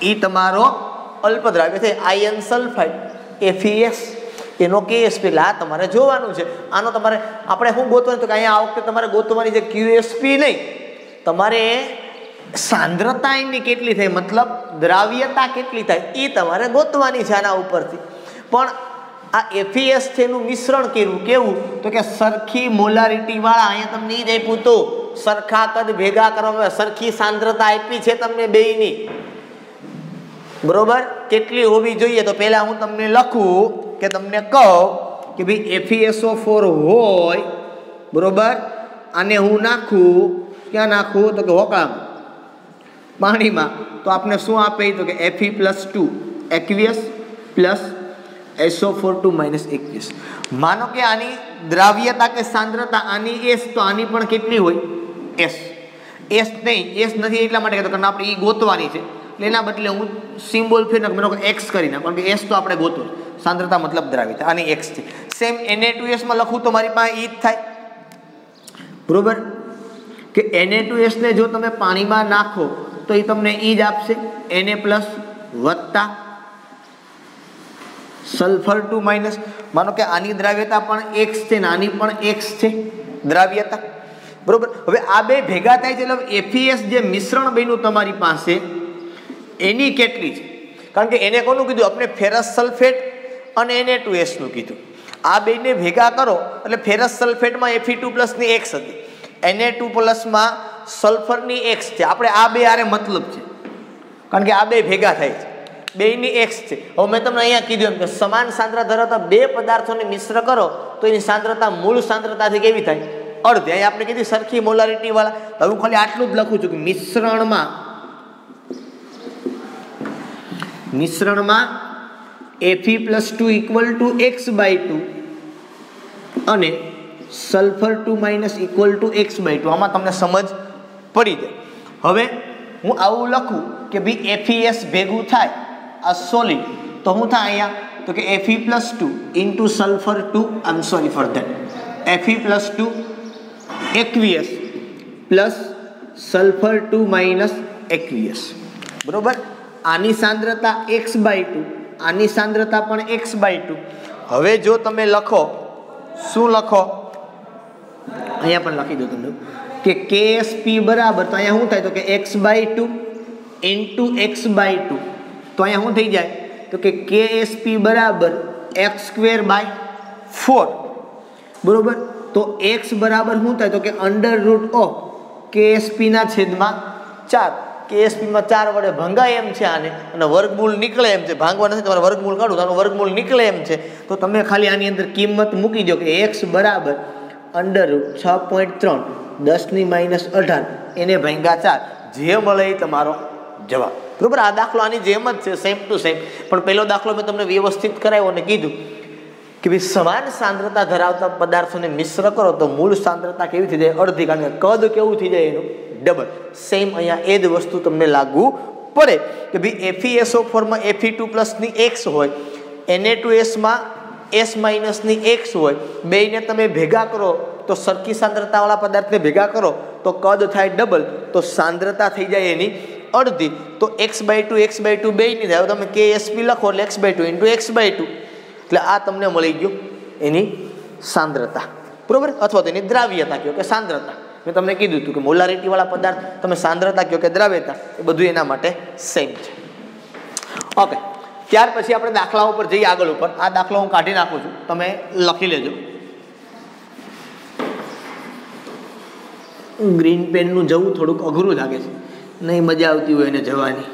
એ તમારો અલ્પદ્રાવ્ય છે. આયર્ન સલ્ફાઇડ FeS એનો KSP, એટલે આ તમારે જોવાનું છે. આનો તમારે આપણે શું ગોતવાનું? તો કે અહીંયા આ વખતે તમારે ગોતવાની છે QSP નહીં, તમારે સાંદ્રતા એની કેટલી થાય, મતલબ દ્રાવ્યતા કેટલી થાય એ તમારે ગોતવાની છે આના ઉપરથી. પણ આ FeS છે એનું મિશ્રણ કર્યું, કેવું? તો કે સરખી મોલારિટી વાળા, અહીંયા તમને એ જ આપ્યું તો સરખા કદ ભેગા કરવામાં, સરખી સાંદ્રતા આપી છે તમને બેયની, બરોબર. કેટલી હોવી જોઈએ? તો પહેલા હું તમને લખું કે તમને કહું કે ભાઈ FeSO4 હોય, બરોબર, આને હું નાખું, ક્યાં નાખું? તો કે હોકળામાં, પાણીમાં. તો આપણે શું આપે? તો કે Fe+2 aqueous plus SO4 2-aqueous. માનો કે આની દ્રાવ્યતા કે સાંદ્રતા આની S, તો આની પણ કેટલી હોય? S. S નહીં, S નથી એટલા માટે કહેતો કારણ આપણે એ ગોતવાની છે, એટલે એના બદલે હું સિમ્બોલ ફેર નાખું, મેં X કરી નાખું, કારણ કે S તો આપણે ગોતવું, સાંદ્રતા મતલબ દ્રાવ્યતા, આની X છે. સેમ Na2S માં લખું તો મારી પાસે એ જ થાય, બરોબર, કે Na2S ને જો તમે પાણીમાં નાખો તો એ તમને એ જ આપશે, Na+ વત્તા સલ્ફર 2-. માનો કે આની દ્રાવ્યતા પણ X છે ને આની પણ X છે દ્રાવ્યતા, બરોબર. હવે આ બે ભેગા થાય છે એટલે FeS જે મિશ્રણ બન્યું તમારી પાસે એની કેટલી છે? કારણ કે એને કોનું કીધું આપણે? ફેરસ સલ્ફેટ અને Na2S નું કીધું. આ બેને ભેગા કરો એટલે ફેરસ સલ્ફેટમાં Fe2+ ની X હતી, Na2+ માં સલ્ફરની X છે. આપણે આ બે આરે મતલબ છે, કારણ કે આ બે ભેગા થાય છે, બેયની X છે. હવે મેં તમને અહીંયા કીધું એમ કે સમાન સાંદ્રતા ધરાવતા બે પદાર્થોને મિશ્ર કરો તો એની સાંદ્રતા મૂળ સાંદ્રતાથી કેવી થાય? અડધી. અહીંયા આપણે કીધી સરખી મોલારિટી વાળા. હવે હું ખાલી આટલું જ લખું છું કે મિશ્રણમાં Fe+2 = X/2 અને સલ્ફર 2- = X/2. આમાં તમને સમજ પડી જાય. હવે હું આવું લખું કે ભાઈ FeS ભેગું થાય આ સોલિડ, તો શું થાય? અહીંયા તો કે Fe+2 into sulphur 2 I am sorry for that Fe+2 aqueous plus sulphur 2 minus aqueous, બરોબર. આની સાંદ્રતા x/2, આની સાંદ્રતા પણ x/2. હવે જો તમે લખો, શું લખો, અહીંયા પણ લખી દો તમને કે KSP બરાબર, તો અહીંયા શું થાય તો કે x/2 ઇન્ટુ x/2, તો અહીંયા શું થઈ જાય તો કે KSP બરાબર x²/4, બરોબર. તો x બરાબર શું થાય તો કે √ KSP ના છેદમાં 4. KSP માં 4 વડે ભંગાય એમ છે આને, અને વર્ગમૂળ નીકળે એમ છે. ભાંગવા નથી, તમારે વર્ગમૂળ કાઢું તો આનું વર્ગમૂળ નીકળે એમ છે. તો તમે ખાલી આની અંદર કિંમત મૂકી દો કે x બરાબર √6.3 10⁻18 એને ભાંગ્યા 4, જે મળે એ તમારો જવાબ, બરોબર. આ દાખલો આની જેમ જ છે, સેમ ટુ સેમ. પણ પહેલો દાખલો મેં તમને વ્યવસ્થિત કરાવ્યો અને કીધું કે ભાઈ સમાન સાંદ્રતા ધરાવતા પદાર્થોને મિશ્ર કરો તો મૂળ સાંદ્રતા કેવી થઈ જાય? અડધી. કારણ કે કદ કેવું થઈ જાય એનું? ડબલ. સેમ અહીંયા એ જ વસ્તુ તમને લાગુ પડે કે ભાઈ FeSO4 માં Fe2+ ની x હોય, Na2S માં S- ની x હોય, બેયને તમે ભેગા કરો તો સરખી સાંદ્રતાવાળા પદાર્થને ભેગા કરો તો કદ થાય ડબલ, તો સાંદ્રતા થઈ જાય એની અડધી. તો x/2 બેયની થાય. તમે KSP લખો એટલે x/2 ઇન્ટુ x/2, એટલે આ તમને મળી ગયું એની સાંદ્રતા, બરોબર. અથવા તો એની દ્રાવ્યતા કહો કે સાંદ્રતા. મેં તમને કીધું હતું કે મોલારિટી વાળા પદાર્થ તમે સાંદ્રતા કહો કે દ્રાવ્યતા, એ બધું એના માટે સેમ છે. ઓકે, ત્યાર પછી આપણે દાખલા ઉપર જઈએ આગળ ઉપર. આ દાખલો હું કાઢી નાખું છું, તમે લખી લેજો. ગ્રીન પેનનું જવું થોડુંક અઘરું લાગે છે, નહીં મજા આવતી હોય એને જવાની.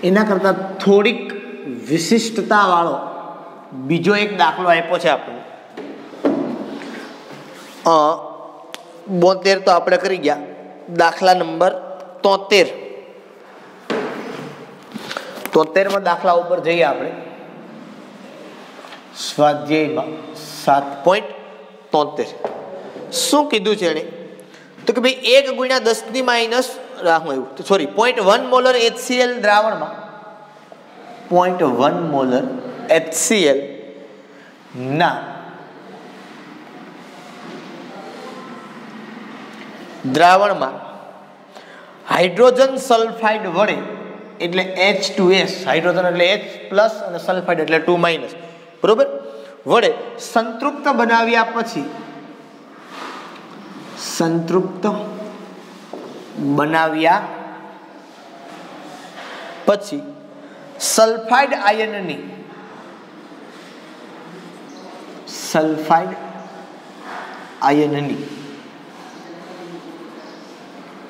એના કરતાં થોડીક વિશિષ્ટતાવાળો બીજો એક દાખલો આપ્યો છે આપણે. 72 તો આપણે કરી ગયા. દાખલા નંબર 73. 73માં દાખલા ઉપર જઈએ આપણે. સ્વાધ્યાયમાં 7.73 શું કીધું છે એણે? તો કે ભાઈ 1 × 0.1 મોલર HCl દ્રાવણમાં 0.1 મોલર HCl ના દ્રાવણમાં હાઇડ્રોજન સલ્ફાઇડ વડે, એટલે H2S, હાઇડ્રોજન એટલે H+ અને સલ્ફાઇડ એટલે 2-, બરોબર, વડે સંતૃપ્ત બનાવ્યા પછી સલ્ફાઇડ આયનની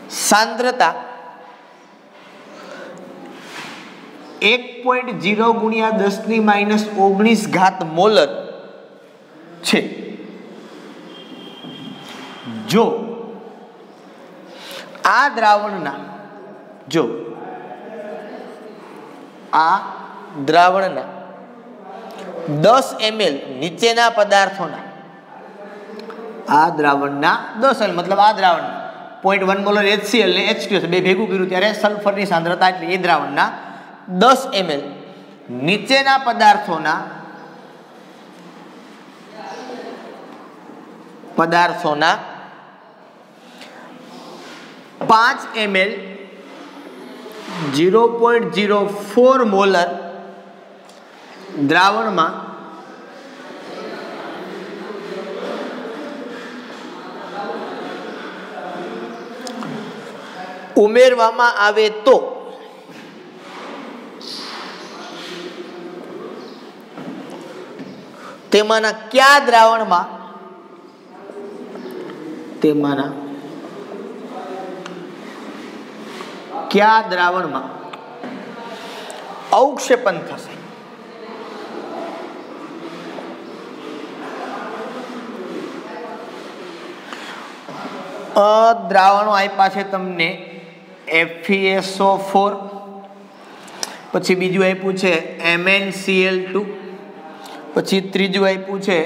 સાંદ્રતા 1.0 × 10⁻19 મોલર છે. જો આ દ્રાવણના 10 ml નીચેના પદાર્થોના આ દ્રાવણના 10 ml મતલબ આ દ્રાવણ 0.1 મોલર HCl ને H2S બે ભેગું કર્યું ત્યારે સલ્ફરની સાંદ્રતા એટલે એ દ્રાવણના 10 ml નીચેના પદાર્થોના 5 ml 0.04 મોલર દ્રાવણમાં ઉમેરવામાં આવે તો તેમાંના કયા દ્રાવણમાં અવક્ષેપન થશે? દ્રાવણો આપ્યા છે તમને FeSO4, પછી બીજું આપ્યું છે MnCl2, પછી ત્રીજું આપ્યું છે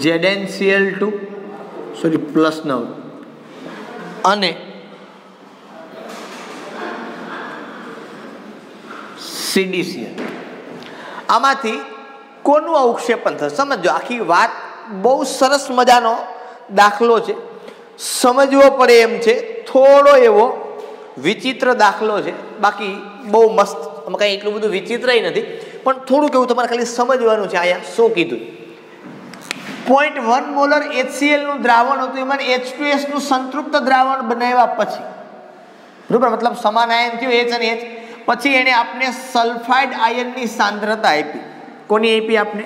ZnCl2 સોરી પ્લસ 9 અને CdCl. આમાંથી કોનું અવક્ષેપન થશે? સમજો, આખી વાત બહુ સરસ મજાનો દાખલો છે, સમજવો પડે એમ છે, થોડો એવો વિચિત્ર દાખલો છે, બાકી બહુ મસ્ત, કંઈ એટલું બધું વિચિત્ર નથી, પણ થોડુંક એવું તમારે ખાલી સમજવાનું છે. અહીંયા શું કીધું? 0.1 મોલર HCl નું દ્રાવણ હતું, એમાં H2S નું સંતૃપ્ત દ્રાવણ બનાવ્યા પછી, બરોબર, મતલબ સમાન આયન થયું H અને H, પછી એને આપણે સલ્ફાઇડ આયનની સાંદ્રતા આપી. કોની આપી આપણે?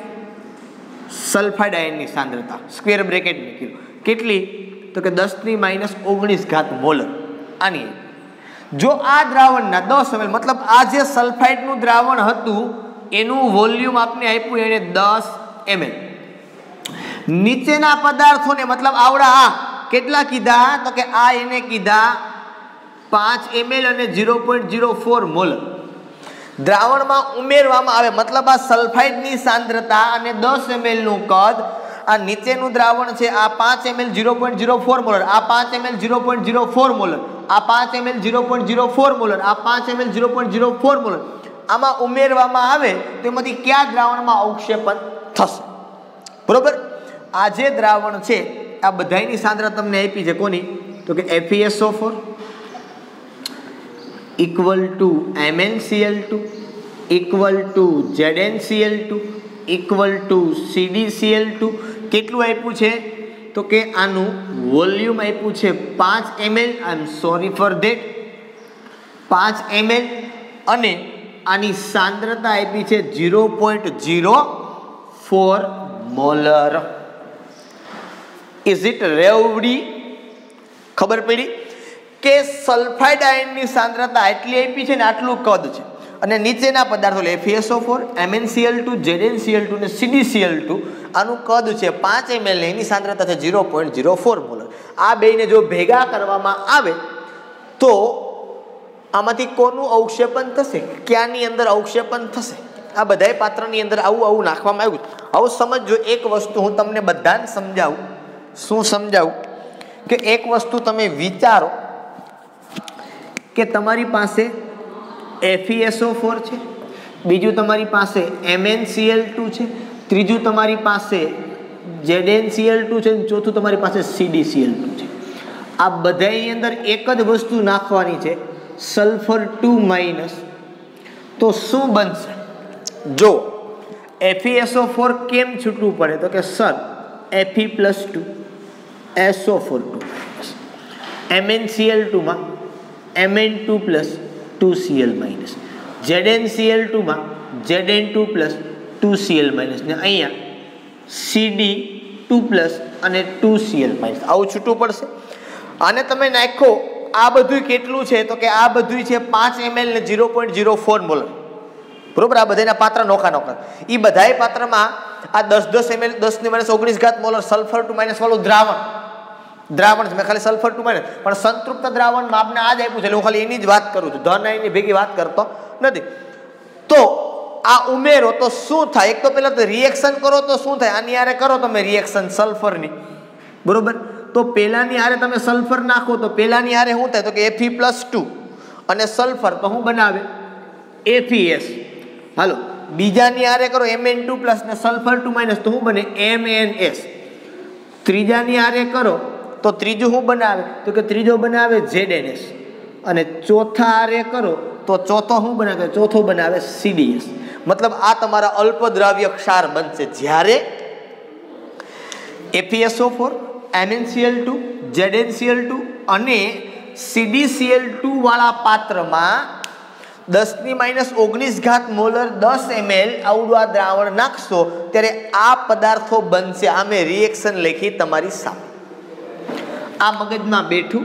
સલ્ફાઇડ આયનની સાંદ્રતા સ્ક્વેર બ્રેકેટ મૂક્યું. કેટલી? તો કે 10⁻⁹ મોલર. આની જો આ દ્રાવણના 10 ml મતલબ આ જે સલ્ફાઇડનું દ્રાવણ હતું એનું વોલ્યુમ આપણે આપ્યું એને 10 ml. નીચેના પદાર્થોને મતલબ આવડા આ કેટલા કીધા? તો કે આ એને કીધા 5 ml અને 0.04 મોલર દ્રાવણમાં ઉમેરવામાં આવે. મતલબ આ સલ્ફાઇડની સાંદ્રતા અને 10 ml નું કદ, આ નીચેનું દ્રાવણ છે આ 5 ml 0.04 મોલર, આ 5 ml 0.04 મોલર, આ 5 ml 0.04 મોલર, આ 5 ml 0.04 મોલર આમાં ઉમેરવામાં આવે તો એમાંથી કયા દ્રાવણમાં અવક્ષેપન થશે? બરોબર. આ જે દ્રાવણ છે આ બધાની સાંદ્રતા તમને આપી છે. કોની? તો કે FeSO4 equal to MnCl2 equal to ZnCl2 equal to CdCl2. કેટલું આપ્યું છે? તો કે આનું વોલ્યુમ આપ્યું છે 5 ml. I am sorry for that, 5 ml અને આની સાંદ્રતા આપી છે 0.04 મોલર. Is it રેવડી? ખબર પડી કે સલ્ફાઇડ આયનની સાંદ્રતા આટલી આપી છે ને આટલું કદ છે, અને નીચેના પદાર્થો એટલે FeSO4, MnCl2, ZnCl2 અને CdCl2 આનું કદ છે 5 ml ને એની સાંદ્રતા છે 0.04 મોલર. આ બેને જો ભેગા કરવામાં આવે તો આમાંથી કોનું અવક્ષેપન થશે? ક્યાંની અંદર અવક્ષેપન થશે? આ બધાય પાત્રની અંદર આવું નાખવામાં આવ્યું. હવે સમજો, એક વસ્તુ હું તમને બધાને સમજાવું. શું સમજાવું? કે એક વસ્તુ તમે વિચારો કે તમારી પાસે FeSO4 છે, બીજું તમારી પાસે MnCl2 છે, ત્રીજું તમારી પાસે ZnCl2 છે, ચોથું તમારી પાસે CdCl2 છે. આ બધાની અંદર એક જ વસ્તુ નાખવાની છે, સલ્ફર 2-. તો શું બનશે? જો FeSO4 કેમ છૂટવું પડે? તો કે સર Fe+2 SO4 2-, MnCl2 માં Mn2 + 2Cl-, ZnCl2 માં Zn2 + 2Cl-, ને અહીંયા Cd2 + અને 2Cl-. આવું છૂટવું પડશે. આને તમે નાખો, આ બધું કેટલું છે? તો કે આ બધું છે 5 ml ને 0.04 મોલર. બરોબર. આ બધાના પાત્ર નોખા. એ બધાય પાત્રમાં આ 10 ml 10⁻⁹ મોલર સલ્ફર 2- વાળું દ્રાવણ છે. મેં ખાલી સલ્ફર 2- પણ સંતૃપ્ત દ્રાવણમાં આપણે આ જ આપ્યું છે, હું ખાલી એની જ વાત કરું છું, ધન એની ભેગી વાત કરતો નથી. તો આ ઉમેરો તો શું થાય? એક તો પહેલા તો રિએક્શન કરો તો શું થાય? આની યારે કરો તમે રિએક્શન સલ્ફરની, બરોબર. તો પહેલાની હારે તમે સલ્ફર નાખો તો પહેલાની હારે શું થાય તો કે Fe+2 અને સલ્ફર તો શું બનાવે FeS. હાલો બીજાની હારે કરો Mn2+ ને સલ્ફર 2- તો શું બને MnS. ત્રીજાની હારે કરો તો ત્રીજું શું બનાવે તો કે ત્રીજો બનાવે ZnS. અને ચોથા હારે કરો તો ચોથો શું બનાવે ચોથો બનાવે CdS. મતલબ આ તમારા અલ્પદ્રાવ્ય ક્ષાર બનશે જ્યારે FeSO4 MnCl2 ZnCl2 અને CdCl2 વાળા પાત્રમાં 10⁻19 મોલર 10 ml આવડું આ દ્રાવણ નાખશો ત્યારે આ પદાર્થો બનશે. આ મેં રિએક્શન લખી તમારી સામે, આ મગજમાં બેઠું.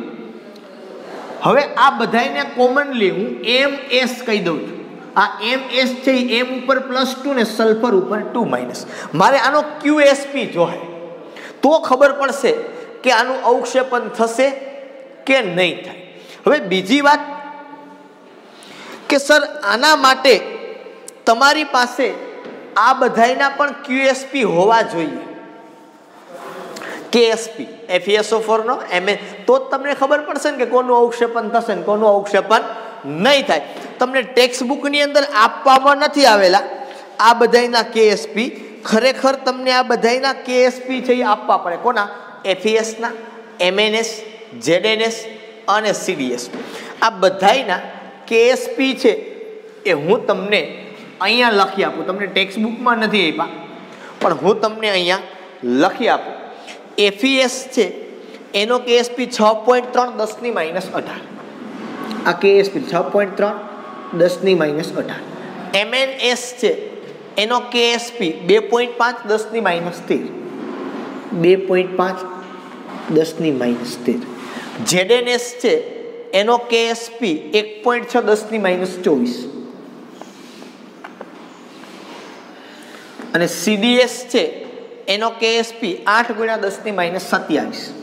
હવે આ બધાને કોમનલી હું MS કહી દઉં છું. આ MS છે M ઉપર +2 ને સલ્ફર ઉપર 2-. મારે આનો QSP જોહે તો ખબર પડશે કે આનું અવક્ષેપન થશે કે નહીં થાય. હવે બીજી વાત કે સર આના માટે તમારી પાસે આ બધાયના પણ QSP હોવા જોઈએ. KSP FeSO4 નો Mn તો તમને ખબર પડશે ને કે કોનું અવક્ષેપન થશે ને કોનું અવક્ષેપન નહીં થાય. તમને ટેક્સ્ટ બુકની અંદર આપવામાં નથી આવેલા આ બધાયના KSP. ખરેખર તમને આ બધાયના KSP છે એ આપવા પડે. કોના FeS ના, MnS, ZnS અને CdS. આ બધાયના KSP છે એ હું તમને અહીંયા લખી આપું. તમને ટેક્સ્ટ બુકમાં નથી આપ્યા પણ હું તમને અહીંયા લખી આપું. FeS છે એનો KSP 6.3 10⁻18. આ KSP 6.3 10⁻18. MnS છે એનો KSP 2.5 10⁻13. 2.5 10⁻13. ZnS છે એનો KSP 1.6 10⁻24. અને CdS છે એનો KSP 8 × 10⁻27.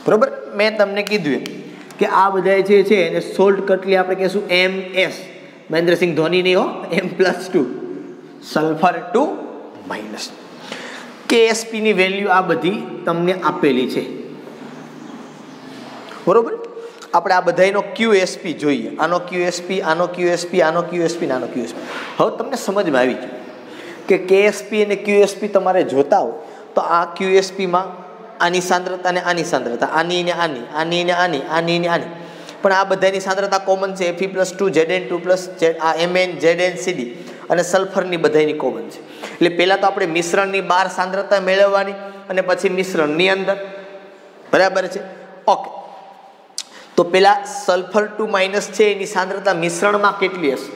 બરોબર. મેં તમને કીધું કે આ બધા જે છે એને શોર્ટકટલી આપણે કહીશું MS. મહેન્દ્રસિંહ ધોની નહીં હો, M+2 સલ્ફર 2-. KSP ની વેલ્યુ આ બધી તમને આપેલી છે. બરોબર. આપણે આ બધાનો QSP જોઈએ. આનો QSP, આનો QSP, આનો QSP, આનો QSP. હવે તમને સમજમાં આવી ગયું કે KSP અને QSP તમારે જોતા હોય તો આ QSP માં આની સાંદ્રતા ને આની સાંદ્રતા, આની ને આની, આની ને આની, આની ને આની, પણ આ બધાની સાંદ્રતા કોમન છે. Fe+2 Zn2+ આ Mn Zn Cd અને સલ્ફરની બધાની કોમન છે. એટલે પહેલા તો આપણે મિશ્રણની બહાર સાંદ્રતા મેળવવાની અને પછી મિશ્રણની અંદર. બરાબર છે. ઓકે. તો પેલા સલ્ફર 2- છે એની સાંદ્રતા મિશ્રણમાં કેટલી હશે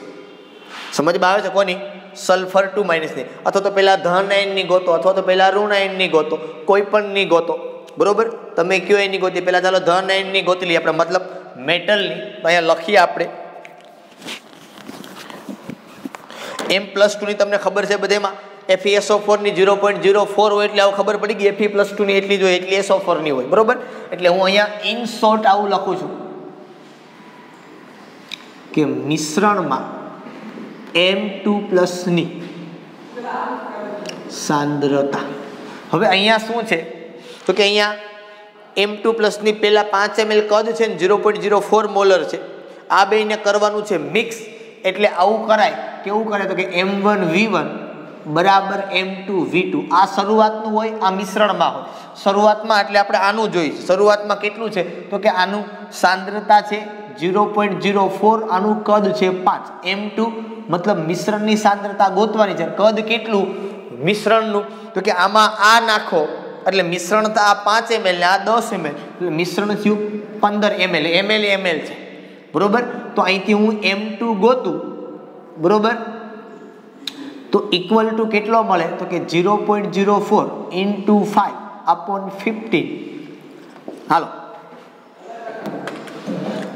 સમજમાં આવે છે કોની? સલ્ફર 2- ની. અથવા તો પેલા ધન આયનની ગોતો અથવા તો પેલા ઋણ આયનની ગોતો, કોઈ પણ ની ગોતો. બરોબર. તમે કયો એની ગોતી, પેલા ચાલો ધન આયનની ગોતી લઈએ આપણે, મતલબ મેટલની. અહીંયા લખીએ આપણે M+2 ની તમને ખબર છે બધેમાં FeSO4 ની 0.04 હોય એટલે આવું ખબર પડી ગઈ. Fe+2 ની એટલી જ હોય એટલી SO4 ની હોય. બરોબર. એટલે હું અહીંયા ઇન શોર્ટ આવું લખું છું કે મિશ્રણમાં M2+ ની સાંદ્રતા. હવે અહીંયા શું છે તો કે અહીંયા M2+ ની પહેલા 5 ml કદ છે ને 0.04 મોલર છે. આ બેને કરવાનું છે મિક્સ. એટલે આવું કરાય. કેવું કરે તો કે M1V1 બરાબર M2V2. આ શરૂઆતનું હોય, આ મિશ્રણમાં હોય. શરૂઆતમાં એટલે આપણે આનું જોઈશું. શરૂઆતમાં કેટલું છે તો કે આનું સાંદ્રતા છે 0.04, આનું કદ છે 5. M2 મતલબ મિશ્રણની સાંદ્રતા ગોતવાની છે. કદ કેટલું મિશ્રણનું તો કે આમાં આ નાખો એટલે મિશ્રણ તો આ 5 ml ને આ 10 ml એટલે મિશ્રણ થયું 15 ml. ml છે. બરોબર. તો અહીંથી હું M2 ગોતું. બરોબર. તો ઇક્વલ ટુ કેટલો મળે તો કે 0.04 × 5/15. હાલો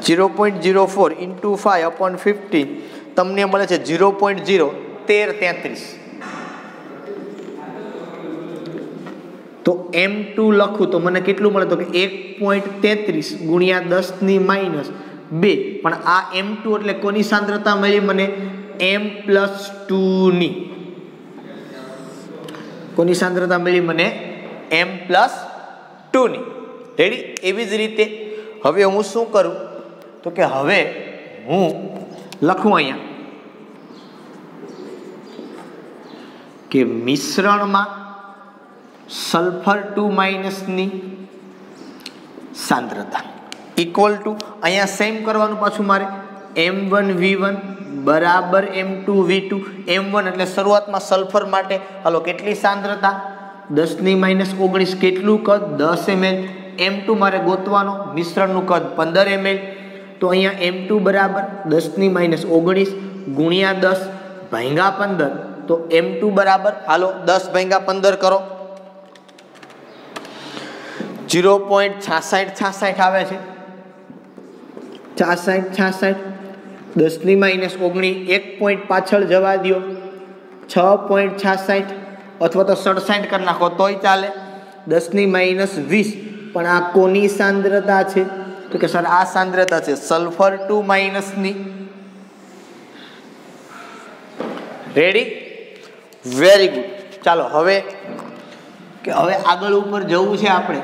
0.04 × 5/15 તમને મળે છે 0.01333. તો M2 લખું તો મને કેટલું મળે તો કે 1.33 × 10⁻². પણ આ M2 એટલે કોની સાંદ્રતા મળી મને M+2 ની. કોની સાંદ્રતા મળી મને m+2 ની રેડી। એવી જ રીતે હવે હું શું કરું તો કે હવે હું લખું અહીંયા કે મિશ્રણમાં સલ્ફર 2- ની સાંદ્રતા ઇક્વલ ટુ અહીંયા સેમ કરવાનું પાછું મારે m1v1 બરાબર m2v2। m1 એટલે શરૂઆતમાં સલ્ફર માટે હાલો કેટલી સાંદ્રતા 10-19 કેટલું કદ 10 ml। m2 મારે ગોતવાનો મિશ્રણનું કદ 15 ml તો અહીંયા m2 બરાબર 10-19 ગુણ્યા 10 ભાગ્યા 15 તો m2 બરાબર હાલો 10 ભાગ્યા 15 કરો 0.66 આવે છે 66 10-19 1 પોઈન્ટ પાછળ જવા દો 6.66 અથવા તો 67 કરી નાખો તોય ચાલે 10-20 પણ આ કોની સાંદ્રતા છે તો કે સર આ સાંદ્રતા છે સલ્ફર 2- ની રેડી વેરી ગુડ। ચાલો હવે આગળ ઉપર જવું છે આપણે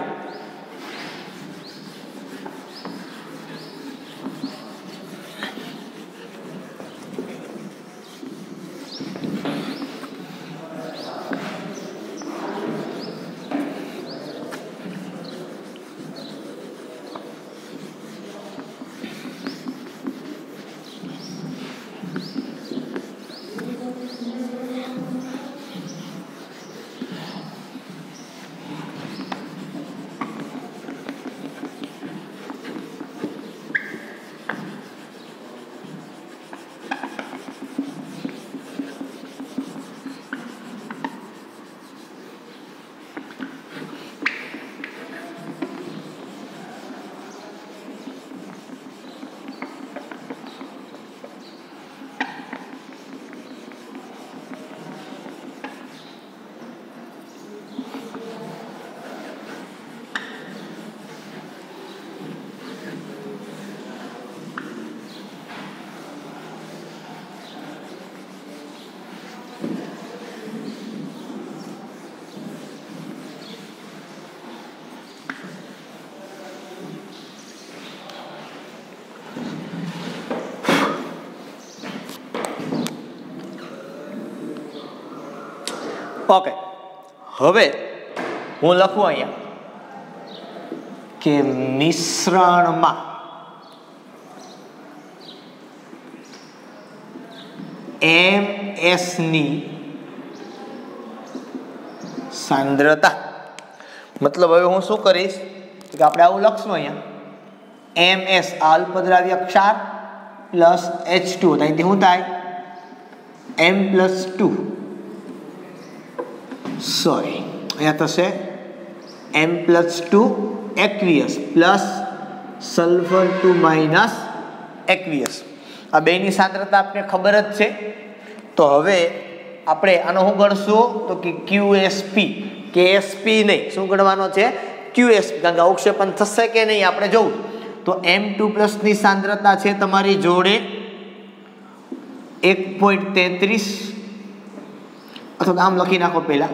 ઓકે। હવે હું લખું અહીંયા કે મિશ્રણમાં MS ની સાંદ્રતા મતલબ હવે હું શું કરીશ કે આપણે આવું લખશું અહીંયા MS અલ્પદ્રાવ્ય ક્ષાર પ્લસ H2 અહીંથી શું થાય m+2 સોરી અહીંયા થશે m+2 aqueous plus sulphur 2- aqueous આ બેની સાંદ્રતા આપણે ખબર જ છે તો હવે આપણે આનો શું ગણશું તો કે QSP KSP નહીં શું ગણવાનો છે QSP કારણ કે અવક્ષેપણ થશે કે નહીં આપણે જોવું તો m2+ ની સાંદ્રતા છે તમારી જોડે 1.33 અથવા આમ લખી નાખો પહેલા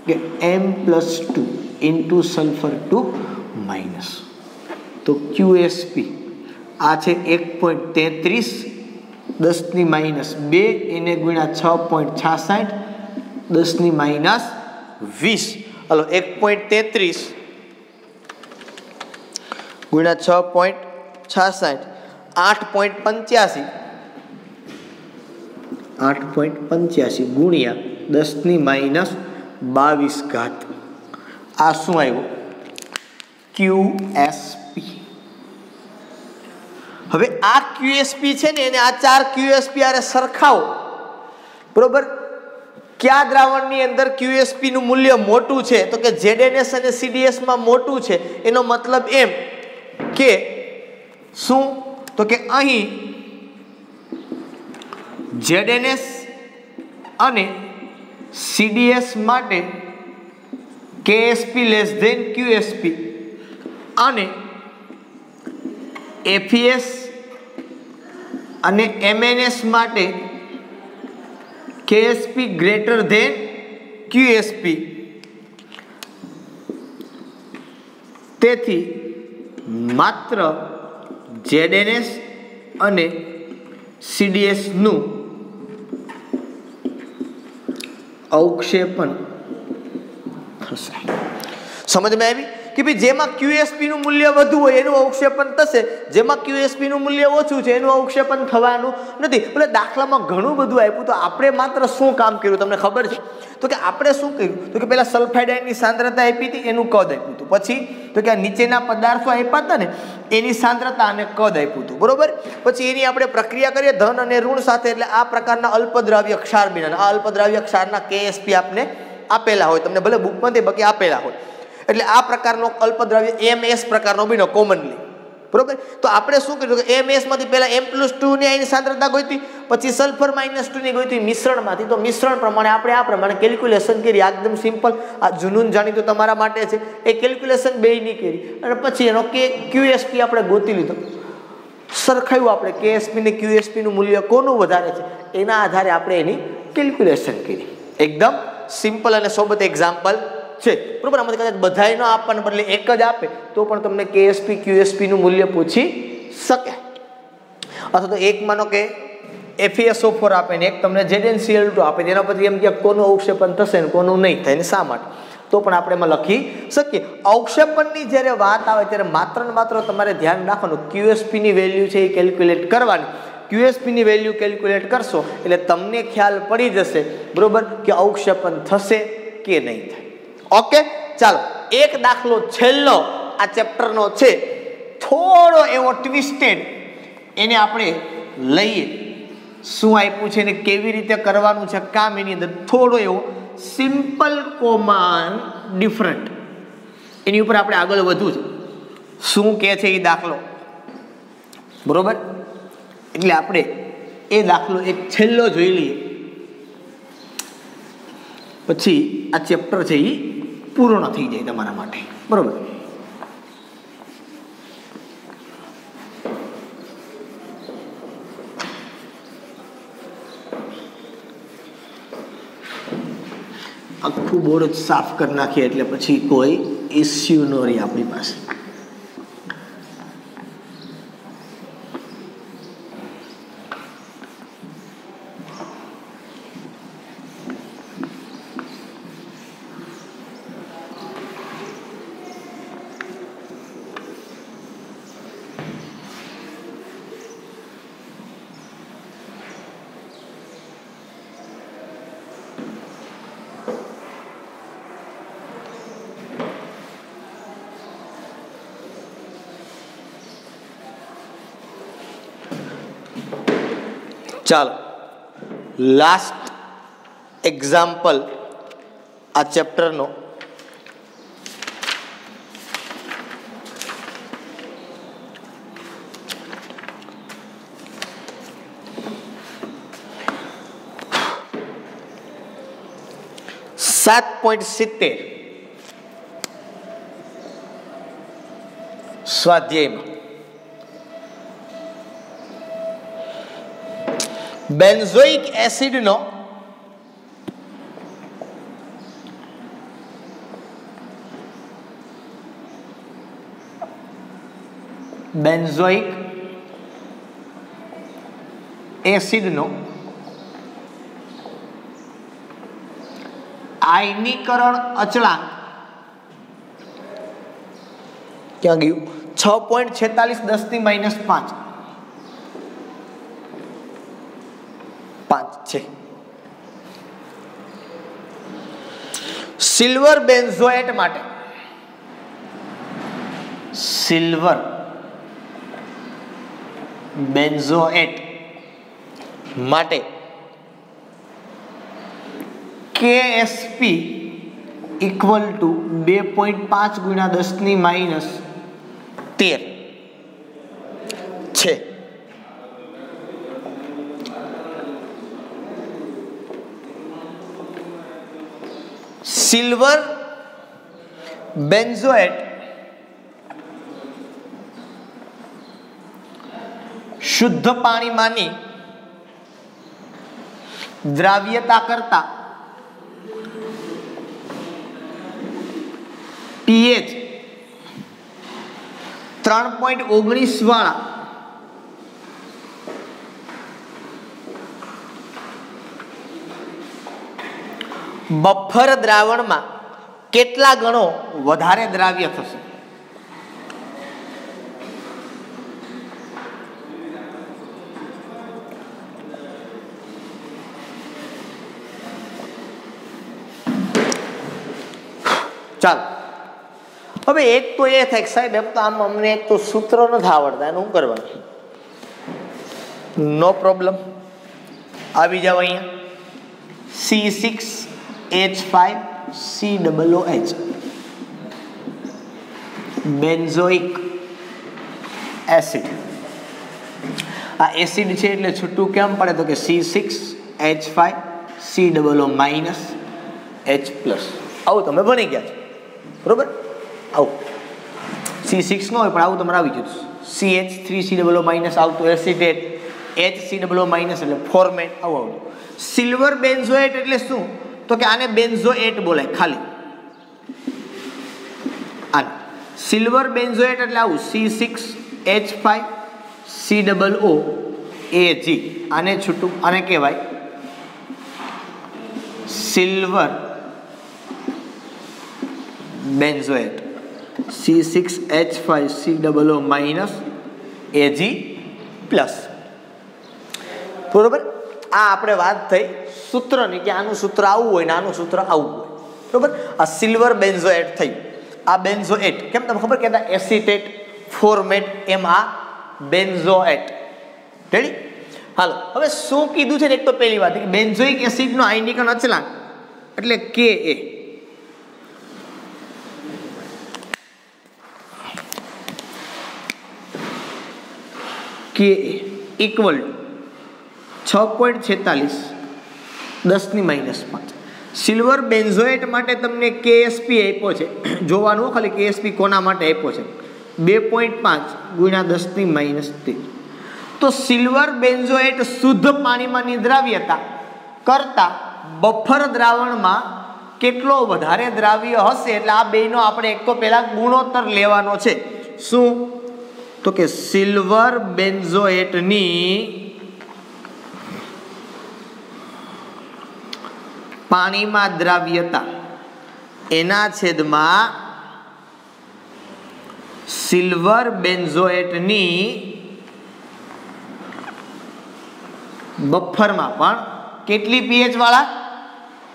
કે m+2 ઇન્ટુ સલ્ફર 2- તો QSP આ છે 1.33 10-2 એને ગુણ્યા 6.66 10-20 હલો 1.33 ગુણ્યા 6.66 8.85 ગુણ્યા 10-22 આ શું આવ્યું QSP। હવે આ QSP છે ને એને આ 4 QSP આરે સરખાવો બરોબર કયા દ્રાવણની અંદર QSP નું મૂલ્ય મોટું છે તો કે ZNS અને CDS માં મોટું છે એનો મતલબ એમ કે શું તો કે અહીં ZNS અને CDS માટે KSP < QSP અને FES અને MNS માટે KSP < QSP તેથી માત્ર ZNS અને CDS નું અવક્ષેપણ થશે. સમજમાં આવી કે ભાઈ જેમાં QSP નું મૂલ્ય વધુ હોય એનું અવક્ષેપણ થશે, જેમાં QSP નું મૂલ્ય ઓછું છે એનું અવક્ષેપણ થવાનું નથી. એટલે દાખલામાં ઘણું બધું આપ્યું, તો આપણે માત્ર શું કામ કર્યું તમને ખબર છે? તો કે આપણે શું કર્યું તો કે પહેલા સલ્ફાઇડ આયનની સાંદ્રતા આપી હતી, એનું કદ આપ્યું હતું. પછી તો કે આ નીચેના પદાર્થો આપ્યા હતા ને એની સાંદ્રતા અને કદ આપ્યું હતું, બરોબર. પછી એની આપણે પ્રક્રિયા કરીએ ધન અને ઋણ સાથે, એટલે આ પ્રકારના અલ્પદ્રાવ્ય ક્ષાર બન્યા. આ અલ્પદ્રાવ્ય ક્ષારના KSP આપને આપેલા હોય, તમને ભલે બુકમાં તે બાકી આપેલા હોય. એટલે આ પ્રકારનો અલ્પદ્રાવ્ય MS પ્રકારનો બન્યો કોમનલી, બરોબર. તો આપણે શું કર્યું કે MS માંથી પહેલા M+2 ની આયન સાંદ્રતા ગોતી, પછી સલ્ફર -2 ની ગોતી મિશ્રણમાંથી. તો મિશ્રણ પ્રમાણે આપણે આ પ્રમાણે કેલ્ક્યુલેશન કરી, એકદમ સિમ્પલ. આ જૂનું જાણીતું તમારા માટે છે, એ કેલ્ક્યુલેશન બેયની કરી અને પછી એનો QSP આપણે ગોતી લીધો. સરખાયું આપણે KSP ને QSP નું મૂલ્ય કોનું વધારે છે એના આધારે આપણે એની કેલ્ક્યુલેશન કરી. એકદમ સિમ્પલ અને સોબત એક્ઝામ્પલ છે, બરોબર. આમાંથી કદાચ બધાય ન આપવાના બદલે એક જ આપે તો પણ તમને KSP QSP નું મૂલ્ય પૂછી શકે. અથવા તો એક માનો કે FeSO4 આપે ને એક તમને ZnCl2 આપે, તેના પછી એમ કે કોનું અવક્ષેપણ થશે ને કોનું નહીં થાય ને શા માટે, તો પણ આપણે એમાં લખી શકીએ. અવક્ષેપણની જ્યારે વાત આવે ત્યારે માત્ર ને માત્ર તમારે ધ્યાન રાખવાનું QSP ની વેલ્યુ છે એ કેલ્ક્યુલેટ કરવાની. QSP ની વેલ્યુ કેલ્ક્યુલેટ કરશો એટલે તમને ખ્યાલ પડી જશે, બરોબર, કે અવક્ષેપણ થશે કે નહીં થાય. ઓકે, ચાલો એક દાખલો છેલ્લો આ ચેપ્ટરનો છે, થોડો એવો ટ્વિસ્ટેડ, એને આપણે લઈએ. શું આપ્યું છે ને કેવી રીતે કરવાનું છે કામ, એની અંદર થોડો એવો સિમ્પલ કોમન ડિફરન્ટ, એની ઉપર આપણે આગળ વધવું છે. શું કહે છે એ દાખલો, બરોબર. એટલે આપણે એ દાખલો એક છેલ્લો જોઈ લઈએ, પછી આ ચેપ્ટર છે એ પૂર્ણ થઈ જાય તમારા માટે, બરોબર. આખું બોર્ડ જ સાફ કરી નાખીએ એટલે પછી કોઈ ઇસ્યુ ન રહે આપણી પાસે. ચાલો લાસ્ટ એક્ઝામ્પલ આ ચેપ્ટરનો. .70 સ્વાધ્યાયમાં બેન્ઝોઇક એસિડનો આયનીકરણ અચળાંક ક્યાં ગયું? 6.46 × 10⁵ છે. સિલ્વર બેન્ઝોએટ માટે KSP equal to 2.5 × 10⁻13 છે. સિલ્વર બેન્ઝોએટ શુદ્ધ પાણીમાંની દ્રાવ્યતા કરતા pH 3.19 વાળા બફર દ્રાવણમાં કેટલા ગણો વધારે દ્રાવ્ય થશે? ચાલો, હવે એક તો એ થાય સાહેબ એમ તો આમ અમને એક તો સૂત્ર નથી આવડતા, એનું શું કરવાનું? નો પ્રોબ્લેમ, આવી જાવ અહીંયા C6H5COOH બેન્ઝોઇક એસિડ. આ એસિડ છે એટલે છૂટું કેમ પડે તો કે C6H5COO H+. આવું તમે ભણી ગયા છો બરોબર? આવું C6 ન હોય પણ આવું તમારે આવી ગયું. CH3COO આવતું એસિટેટ, HCOO એટલે ફોર્મેટ આવું આવતું. સિલ્વર બેન્ઝોએટ એટલે શું? તો કે આને બેન્ઝોએટ બોલાય ખાલી. આને સિલ્વર બેન્ઝોએટ એટલે આવું C6H5COOAG. આને છૂટું આને કહેવાય સિલ્વર બેન્ઝોએટ. C6H5COO AG+. બરોબર? આ આપણે વાત થઈ સૂત્રની કે આનું સૂત્ર આવું હોય ને આનું સૂત્ર આવું હોય. બરોબર? આ સિલ્વર બેન્ઝોએટ થઈ. આ બેન્ઝોએટ કેમ તમને ખબર કહેતા એસિટેટ ફોર્મેટ, એમ આ બેન્ઝોએટ. રેડી? હાલો, હવે શું કીધું છે? એક તો પહેલી વાત કે બેન્ઝોઇક એસિડનો આયનિક અચળાંક એટલે Ka. Ka equal 6.46 10⁻5. Silver benzoate માટે તમને KSP આપ્યો છે, જોવાનું ખાલી KSP કોના માટે આપ્યો છે 2.5 ગુણ્યા 10⁻13. તો સિલ્વર બેન્ઝોએટ શુદ્ધ પાણીમાં નિદ્રાવ્યતા કરતા બફર દ્રાવણમાં કેટલો વધારે દ્રાવ્ય હશે? એટલે આ બેનો આપણે એક તો પહેલા ગુણોત્તર લેવાનો છે. શું? તો કે સિલ્વર બેન્ઝોએટની પાણીમાં દ્રાવ્યતા એના છેદમાં સિલ્વર બેન્ઝોએટની બફરમાં પણ કેટલી pH વાળા?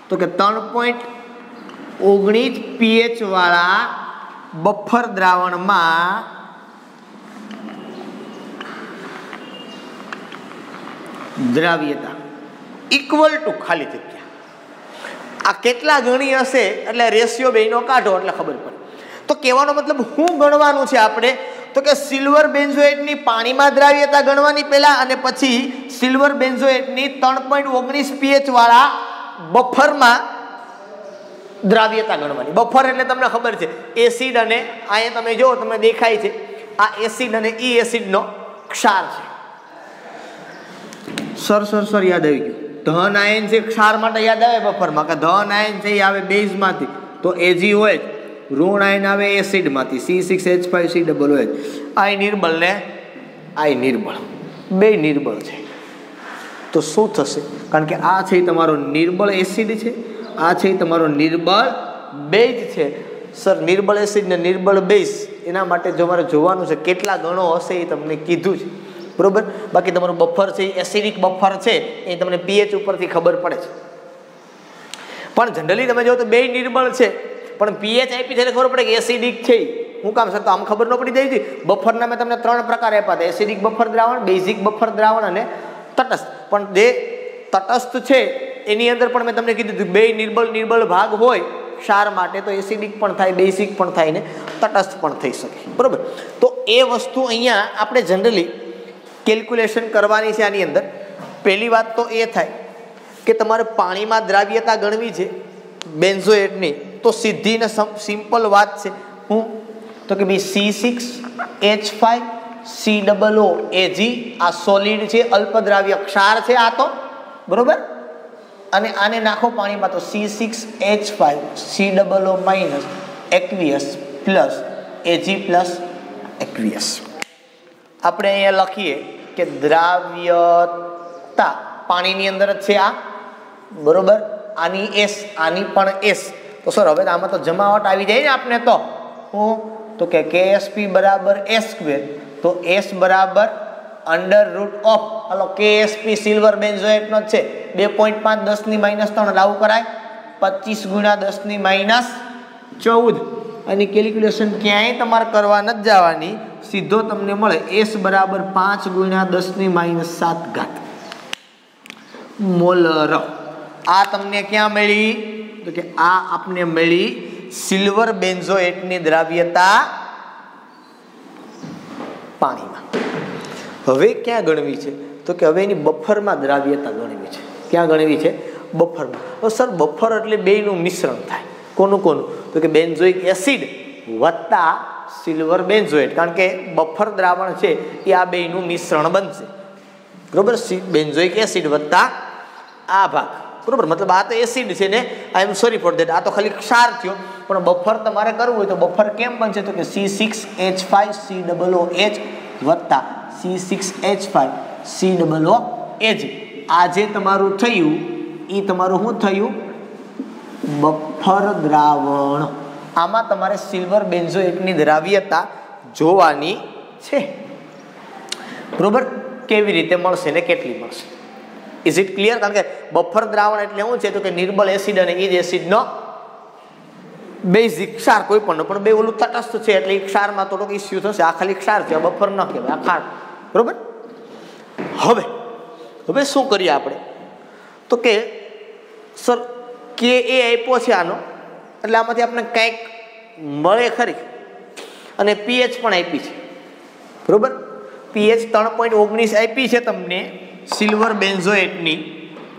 તો કે 3.19 pH વાળા બફર દ્રાવણમાં દ્રાવ્યતા ઇક્વલ ટુ ખાલી જગ્યા. આ કેટલા ગણી હશે એટલે રેશિયો બેનો કાઢો એટલે ખબર પડે. તો કહેવાનો મતલબ શું ગણવાનું છે આપણે? તો કે સિલ્વર બેન્ઝોએટની પાણીમાં દ્રાવ્યતા ગણવાની પહેલા, અને પછી સિલ્વર બેન્ઝોએટની 3.19 pH વાળા બફરમાં દ્રાવ્યતા ગણવાની. બફર એટલે તમને ખબર છે એસિડ, અને અહીંયા તમે જો તમને દેખાય છે આ એસિડ અને ઈ એસિડનો ક્ષાર છે. સર યાદ આવી ગયું. ધન આયન છે ક્ષાર માટે યાદ આવે બફરમાં, કે ધન આયન છે એ આવે બેઝમાંથી તો AgOH, ઋણ આયન આવે એસિડમાંથી C6H5COOH. આ નિર્બળ ને આ નિર્બળ, બે નિર્બળ છે. તો શું થશે? કારણ કે આ છે તમારો નિર્બળ એસિડ છે, આ છે તમારો નિર્બળ બેઝ છે. સર નિર્બળ એસિડ ને નિર્બળ બેઝ એના માટે જો મારે જોવાનું છે કેટલા ગણો હશે એ તમને કીધું છે બરોબર. બાકી તમારું બફર છે એસિડિક બફર છે એ તમને pH ઉપરથી ખબર પડે છે. પણ જનરલી તમે જો તો બે નિર્બળ છે પણ pH આપી છે એટલે ખબર પડે કે એસિડિક છે. હું કામ સર તો આમ ખબર ન પડી જાય છે. બફરના મેં તમને 3 પ્રકાર આપ્યા હતા: એસિડિક બફર દ્રાવણ, બેઝિક બફર દ્રાવણ અને તટસ્થ. પણ જે તટસ્થ છે એની અંદર પણ મેં તમને કીધું બે નિર્બળ ભાગ હોય ક્ષાર માટે તો એસિડિક પણ થાય, બેઝિક પણ થાય ને તટસ્થ પણ થઈ શકે બરોબર. તો એ વસ્તુ અહીંયા આપણે જનરલી કેલ્ક્યુલેશન કરવાની છે. આની અંદર પહેલી વાત તો એ થાય કે તમારે પાણીમાં દ્રાવ્યતા ગણવી છે બેન્ઝોએટની, તો સીધી ને સિમ્પલ વાત છે. હું તો કે ભાઈ C6H5COO AG આ સોલિડ છે, અલ્પદ્રાવ્ય ક્ષાર છે આ તો બરોબર. અને આને નાખો પાણીમાં તો C6H5COO एक्वियस प्लस एजी प्लस एक्वियस। આપણે અહીંયા લખીએ કે દ્રાવ્યતા પાણીની અંદર જ છે આ, બરોબર, આની એસ આની પણ એસ, તો સર હવે આમાં તો જમાવટ આવી જાય ને આપણે, તો હું તો કે KSP બરાબર S સ્ક્વેર, તો S બરાબર અંડર રૂટ ઓફ, હાલો KSP સિલ્વર બેન્ઝોએટનો જ છે 2.5 10 ની -3 લાગુ કરાય 25 ગુણ્યા 10 ની -14, અને કેલ્ક્યુલેશન ક્યાંય તમારે કરવા નથી જવાની, સીધો તમને મળે S બરાબર 5 ગુણ્યા 10 ની -7 ઘાત મોલર। આ તમને ક્યાં મળી, તો કે આ આપને મળી સિલ્વર બેન્ઝોએટની દ્રાવ્યતા પાણીમાં। હવે ક્યાં ગણવી છે, તો કે હવે એની બફરમાં દ્રાવ્યતા ગણવી છે। ક્યાં ગણવી છે, બફરમાં। તો સર બફર એટલે બેયનું મિશ્રણ થાય, કોનું કોનું, તો કે બેન્ઝોઇક એસિડ વત્તા સિલ્વર બેન્ઝોએટ, કારણ કે બફર દ્રાવણ છે એ આ બેયનું મિશ્રણ બનશે, બરોબર, બેન્ઝોઇક એસિડ વત્તા આ ભાગ, બરોબર, મતલબ આ તો એસિડ છે ને, આઈ એમ સોરી ફોર દેટ, આ તો ખાલી ક્ષાર થયો, પણ બફર તમારે કરવું હોય તો બફર કેમ બનશે, તો કે C6H5COOH વત્તા C6H5COOH। આ જે તમારું થયું એ તમારું શું થયું, બફર દ્રાવણ। આમાં તમારે સિલ્વર બેન્ઝોએટની દ્રાવ્યતા જોવાની છે, બરોબર, કેવી રીતે મળશે ને કેટલી મળશે, ઇઝ ઇટ ક્લિયર? કારણ કે બફર દ્રાવણ એટલે શું છે, તો કે નિર્બળ એસિડ અને ઈજ એસિડનો બેઝિક ક્ષાર કોઈ પણ, પણ બે ઓલું તટસ્થ છે એટલે એ ક્ષારમાં થોડોક ઇસ્યુ થશે, આ ખાલી ક્ષાર છે, બફર ન કહેવાય, આ ખાર, બરોબર। હવે શું કરીએ આપણે, તો કે સર કે એ આપ્યો છે આનો, એટલે આમાંથી આપણે કંઈક મળે ખરી, અને પીએચ પણ આપી છે, બરોબર, પીએચ 3.19 આપી છે તમને સિલ્વર બેન્ઝોએટની,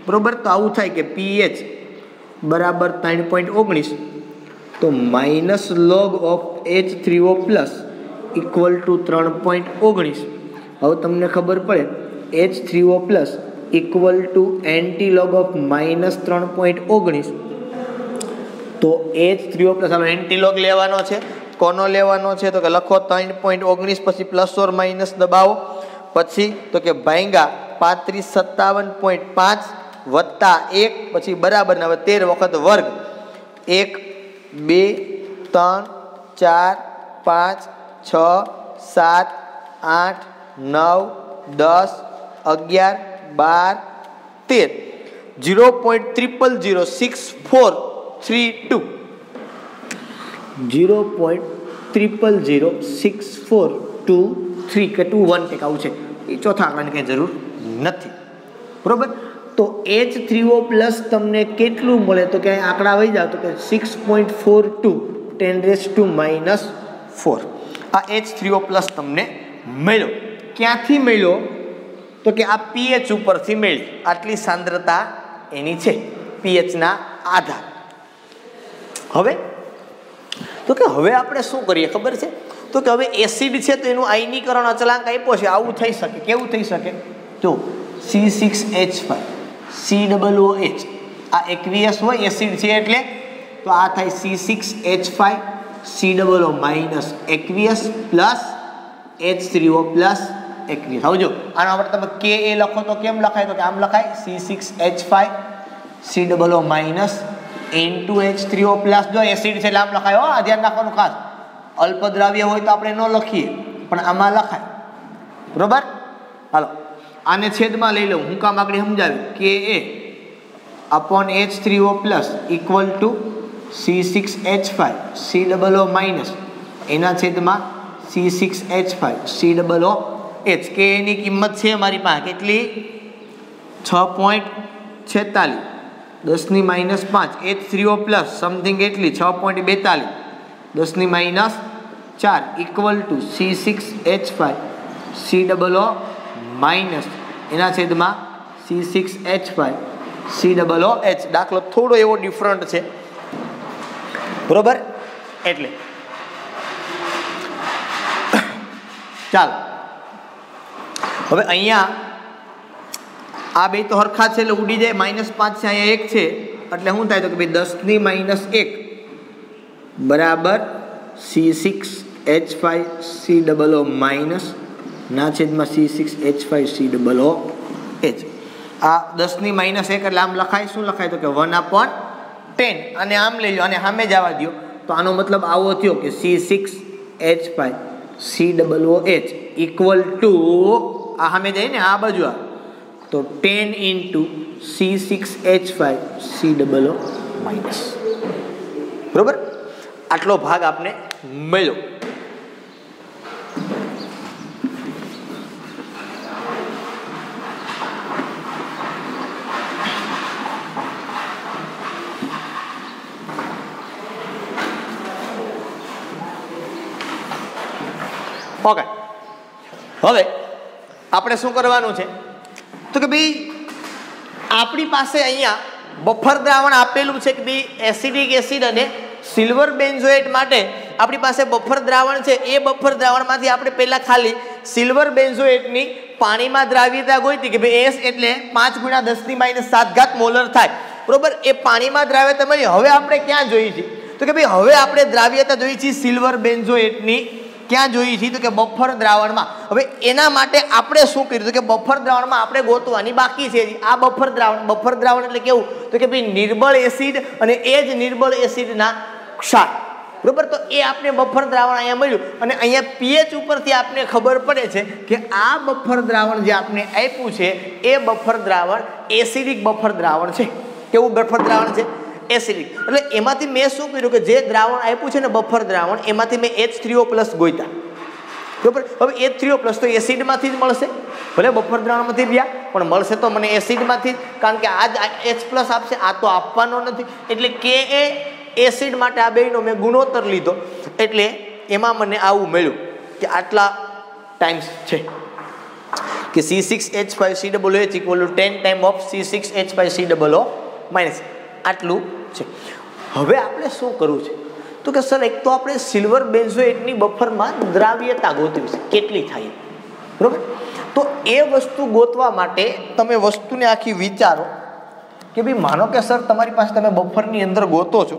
બરોબર, તો આવું થાય કે પીએચ બરાબર 3.19, તો minus log of H3O plus equal to 3.19। હવે તમને ખબર પડે H3O plus equal to anti log of -3.19, તો H3O પ્લસ હવે એન્ટી લોગ લેવાનો છે, કોનો લેવાનો છે, તો કે લખો 3.19 પછી પ્લસ ઓર માઇનસ દબાવો, પછી તો કે ભાંગા 3557.5 વત્તા 1 પછી બરાબર ને હવે 13 વખત વર્ગ, 1 2 3 4 5 6 7 8 9 10 11 12 13 0.000642 0.000642 કે 21 કંઈક આવું છે, એ ચોથા આંકડાની કંઈ જરૂર નથી, બરોબર। તો H3O પ્લસ તમને કેટલું મળે, તો કે આંકડા વહી જાવ, તો કે 6.42 10⁻⁴ આ H3O પ્લસ તમને મળ્યો। ક્યાંથી મળ્યો, તો કે આ પીએચ ઉપરથી મળી, આટલી સાંદ્રતા એની છે પીએચના આધાર। હવે તો કે હવે આપણે શું કરીએ ખબર છે, તો કે હવે એસિડ છે તો એનું આયનીકરણ અચળાંક આપ્યો છે, આવું થઈ શકે, કેવું થઈ શકે, જો C6H5 COOH, આ એક્વિયસ હોય એસિડ છે એટલે, તો આ થાય C6H5 COO minus aqueous plus H3O plus aqueous. હવે જો આનો આપણે તમે Ka લખો તો કેમ લખાય, તો કે આમ લખાય C6H5 COO minus into H3O plus, જો એસિડ છે એટલે આમ લખાય, હો આ ધ્યાન રાખવાનું ખાસ, અલ્પદ્રાવ્ય હોય તો આપણે ન લખીએ પણ આમાં લખાય, બરોબર। હાલો આને છેદમાં લઈ લઉં, હું કામ આગળ સમજાવ્યું, Ka upon H3O plus equal to C6H5 COO minus એના છેદમાં C6H5 COOH। Ka ની કિંમત છે મારી પાસે કેટલી, 6.46 10⁻⁵, H3O પ્લસ સમથિંગ કેટલી 6.42 10⁻⁴ equal to C6H5 COO minus એના છેદમાં C6H5 COOH। દાખલો થોડો એવો ડિફરન્ટ છે, બરોબર, એટલે ચાલો હવે અહીંયા આ બે તો હરખા છે એટલે ઉડી જાય, -5 છે અહીંયા 1 છે એટલે શું થાય, તો કે ભાઈ 10⁻1 બરાબર C6H5COO માઇનસ ના છેદમાં C6H5COOH. આ 10 ની માઇનસ 1 એટલે આમ લખાય, શું લખાય તો કે 1/10, અને આમ લઈ લો અને સામે જવા દો તો આનો મતલબ આવો થયો કે C6H5COOH ઇક્વલ ટુ આ સામે જાય ને આ બાજુ આ તો 10 × C6H5COO માઇનસ. બરોબર, આટલો ભાગ આપને મળ્યો. ઓકે, હવે આપણે શું કરવાનું છે તો કે ભાઈ આપણી પાસે અહીંયા બફર દ્રાવણ આપેલું છે કે ભાઈ એસિડિક એસિડ અને સિલ્વર બેન્ઝોએટ માટે આપણી પાસે બફર દ્રાવણ છે. એ બફર દ્રાવણમાંથી આપણે પહેલાં ખાલી સિલ્વર બેન્ઝોએટની પાણીમાં દ્રાવ્યતા ગોતી કે ભાઈ S એટલે 5 × 10⁻7 મોલર થાય. બરોબર, એ પાણીમાં દ્રાવ્યતા મળી. હવે આપણે ક્યાં જોઈએ છીએ તો કે ભાઈ હવે આપણે દ્રાવ્યતા જોઈએ છીએ સિલ્વર બેન્ઝોએટની. ક્યાં જોઈએ છીએ તો કે બફર દ્રાવણમાં. હવે એના માટે આપણે શું કર્યું તો કે બફર દ્રાવણમાં આપણે ગોતવાની બાકી છે. આ બફર દ્રાવણ એટલે કેવું તો કે ભાઈ નિર્બળ એસિડ અને એ જ નિર્બળ એસિડના ક્ષાર. બરોબર, તો એ આપણે બફર દ્રાવણ અહીંયા મળ્યું અને અહીંયા પીએચ ઉપરથી આપણે ખબર પડે છે કે આ બફર દ્રાવણ જે આપણે આપ્યું છે એ બફર દ્રાવણ એસિડિક બફર દ્રાવણ છે. કેવું બફર દ્રાવણ છે? એસિડિક. એટલે એમાંથી મેં શું કર્યું કે જે દ્રાવણ આપ્યું છે ને બફર દ્રાવણ એમાંથી મેં H3O+ ગોત્યા. બરોબર, હવે H3O+ તો એસિડમાંથી જ મળશે, ભલે બફર દ્રાવણમાંથી રહ્યા પણ મળશે તો મને એસિડમાંથી જ, કારણ કે આ જ H+ આપશે, આ તો આપવાનો નથી. એટલે Ka એસિડ માટે આ બેનો મેં ગુણોત્તર લીધો એટલે એમાં મને આવું મળ્યું કે આટલા ટાઈમ્સ છે કે C6H5COOH = 10 time of C6H5COO minus આટલું છે. હવે આપણે શું કરવું છે તો કે સર એક તો આપણે સિલ્વર બેન્ઝોએટની બફરમાં દ્રાવ્યતા ગોતવી છે, કેટલી થાય. બરોબર, તો એ વસ્તુ ગોતવા માટે તમે વસ્તુને આખી વિચારો કે ભાઈ માનો કે સર તમારી પાસે તમે બફરની અંદર ગોતો છો,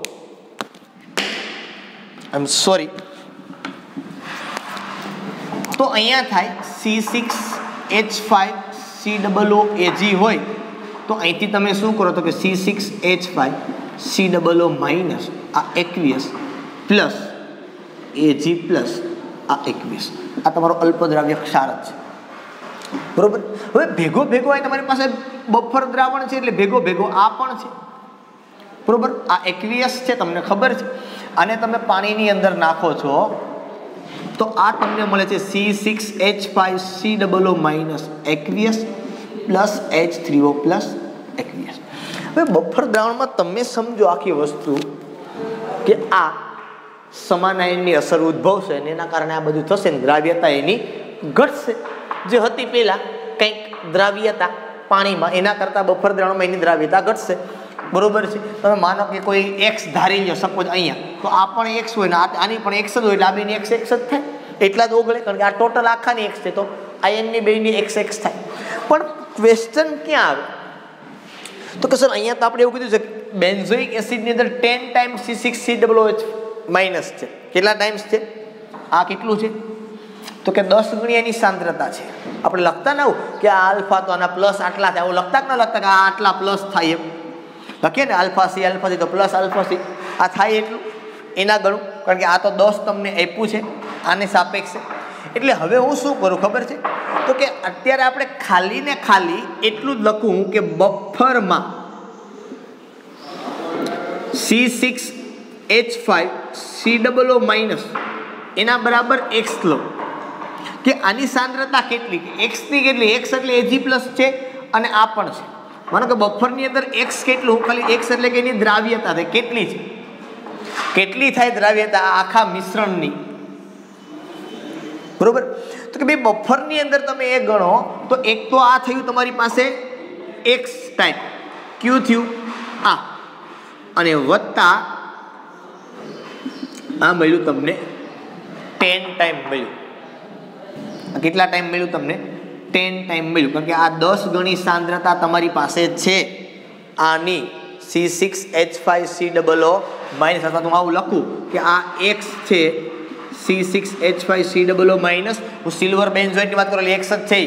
તો અહીંયા થાય C6H5COOAG હોય તો અહીંથી તમે શું કરો તો કે C6H5COO માઇનસ આ 21 પ્લસ Ag પ્લસ આ 21, આ તમારો અલ્પદ્રાવ્ય ક્ષાર જ છે. બરોબર, હવે ભેગો અહીં તમારી પાસે બફર દ્રાવણ છે એટલે ભેગો આ પણ છે. બરોબર, આ 21 છે તમને ખબર છે, આને તમે પાણીની અંદર નાખો છો તો આ તમને મળે છે C6H5COO minus 21 plus H3O plus 21. હવે બફર દ્રાવણમાં તમે સમજો આખી વસ્તુ કે આ સમાન આયનની અસર ઉદ્ભવશે અને એના કારણે આ બધું થશે ને દ્રાવ્યતા એની ઘટશે. જે હતી પહેલાં કંઈક દ્રાવ્યતા પાણીમાં એના કરતાં બફર દ્રાવણમાં એની દ્રાવ્યતા ઘટશે. બરોબર છે, તમે માનો કે કોઈ X ધારી લો, સપોઝ અહીંયા તો આ પણ X હોય ને આની પણ X જ હોય એટલે આ બેની X જ થાય, એટલા જ ઓગળે, કારણ કે આ ટોટલ આખાની X છે તો આયનની બેની X થાય. પણ ક્વેશ્ચન ક્યાં આવે તો કે સર અહીંયા તો આપણે એવું કીધું છે બેન્ઝોઇક એસિડની અંદર 10 ટાઈમ્સ C6COOH માઇનસ છે. કેટલા ટાઈમ્સ છે? આ કેટલું છે તો કે 10 ગણી એની સાંદ્રતા છે. આપણે લખતા ના કે આ આલ્ફા તો આના પ્લસ આટલા થાય, આવું લખતા કે ન લખતા કે આ આટલા પ્લસ થાય, એમ લખીએ ને આલ્ફા સી તો પ્લસ આલ્ફા સી આ થાય એટલું એના ગણું, કારણ કે આ તો 10 તમને આપ્યું છે આને સાપેક્ષે. એટલે હવે હું શું કરું ખબર છે તો કે અત્યારે આપણે ખાલી ને ખાલી એટલું જ લખું કે બફરમાં C6H5COO માઇનસ એના બરાબર X લો કે આની સાંદ્રતા કેટલી, X ની કેટલી, X એટલે Ag પ્લસ છે અને આ પણ છે. માનો કે બફરની અંદર X કેટલું, ખાલી X એટલે કે એની દ્રાવ્યતા થાય કેટલી છે, કેટલી થાય દ્રાવ્યતા આખા મિશ્રણની. બરોબર, તો કે ભાઈ બફરની અંદર તમે એ ગણો તો એક તો આ થયું તમારી પાસે X ટાઈમ, Q થયું આ, અને વત્તા આ મળ્યું તમને 10 ટાઈમ મળ્યું. કેટલા ટાઈમ મળ્યું તમને? 10 ટાઈમ મળ્યું, કારણ કે આ 10 ગણી સાંદ્રતા તમારી પાસે છે આની C6H5COO માઇનસ, અથવા તો હું આવું લખું કે આ X છે C6H5COO માઇનસ, હું સિલ્વર બેન્ઝોઇટની વાત કરું એટલે X જ છે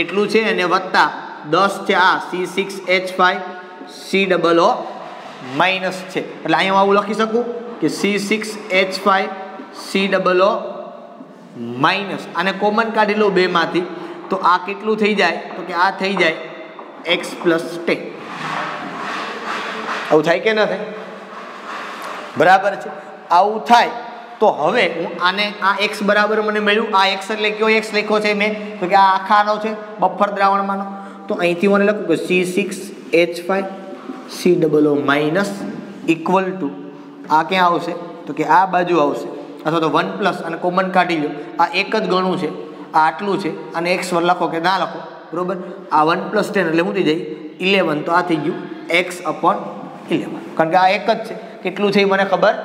એટલું છે, અને વત્તા 10 છે આ C6H5COO માઇનસ છે, એટલે અહીંયા હું આવું લખી શકું કે C6H5COO માઇનસ, આને કોમન કાઢી લો બેમાંથી, તો આ કેટલું થઈ જાય તો કે આ થઈ જાય X + 10. આવું થાય કે ન થાય? બરાબર છે, આવું થાય. તો હવે હું આને આ X બરાબર મને મળ્યું, આ X એટલે કયો X લખ્યો છે મેં તો કે આ આખાનો છે બફર દ્રાવણમાંનો, તો અહીંથી મને લખું કે C6H5COO માઇનસ ઇક્વલ ટુ આ ક્યાં આવશે તો કે આ બાજુ આવશે, અથવા તો 1 અને કોમન કાઢી લો, આ એક જ ગણું છે, આ આટલું છે, અને X પર લખો કે ના લખો, બરોબર. આ 1 + 10 એટલે શું થઈ જાય 11, તો આ થઈ ગયું X/11, કારણ કે આ એક જ છે, કેટલું છે મને ખબર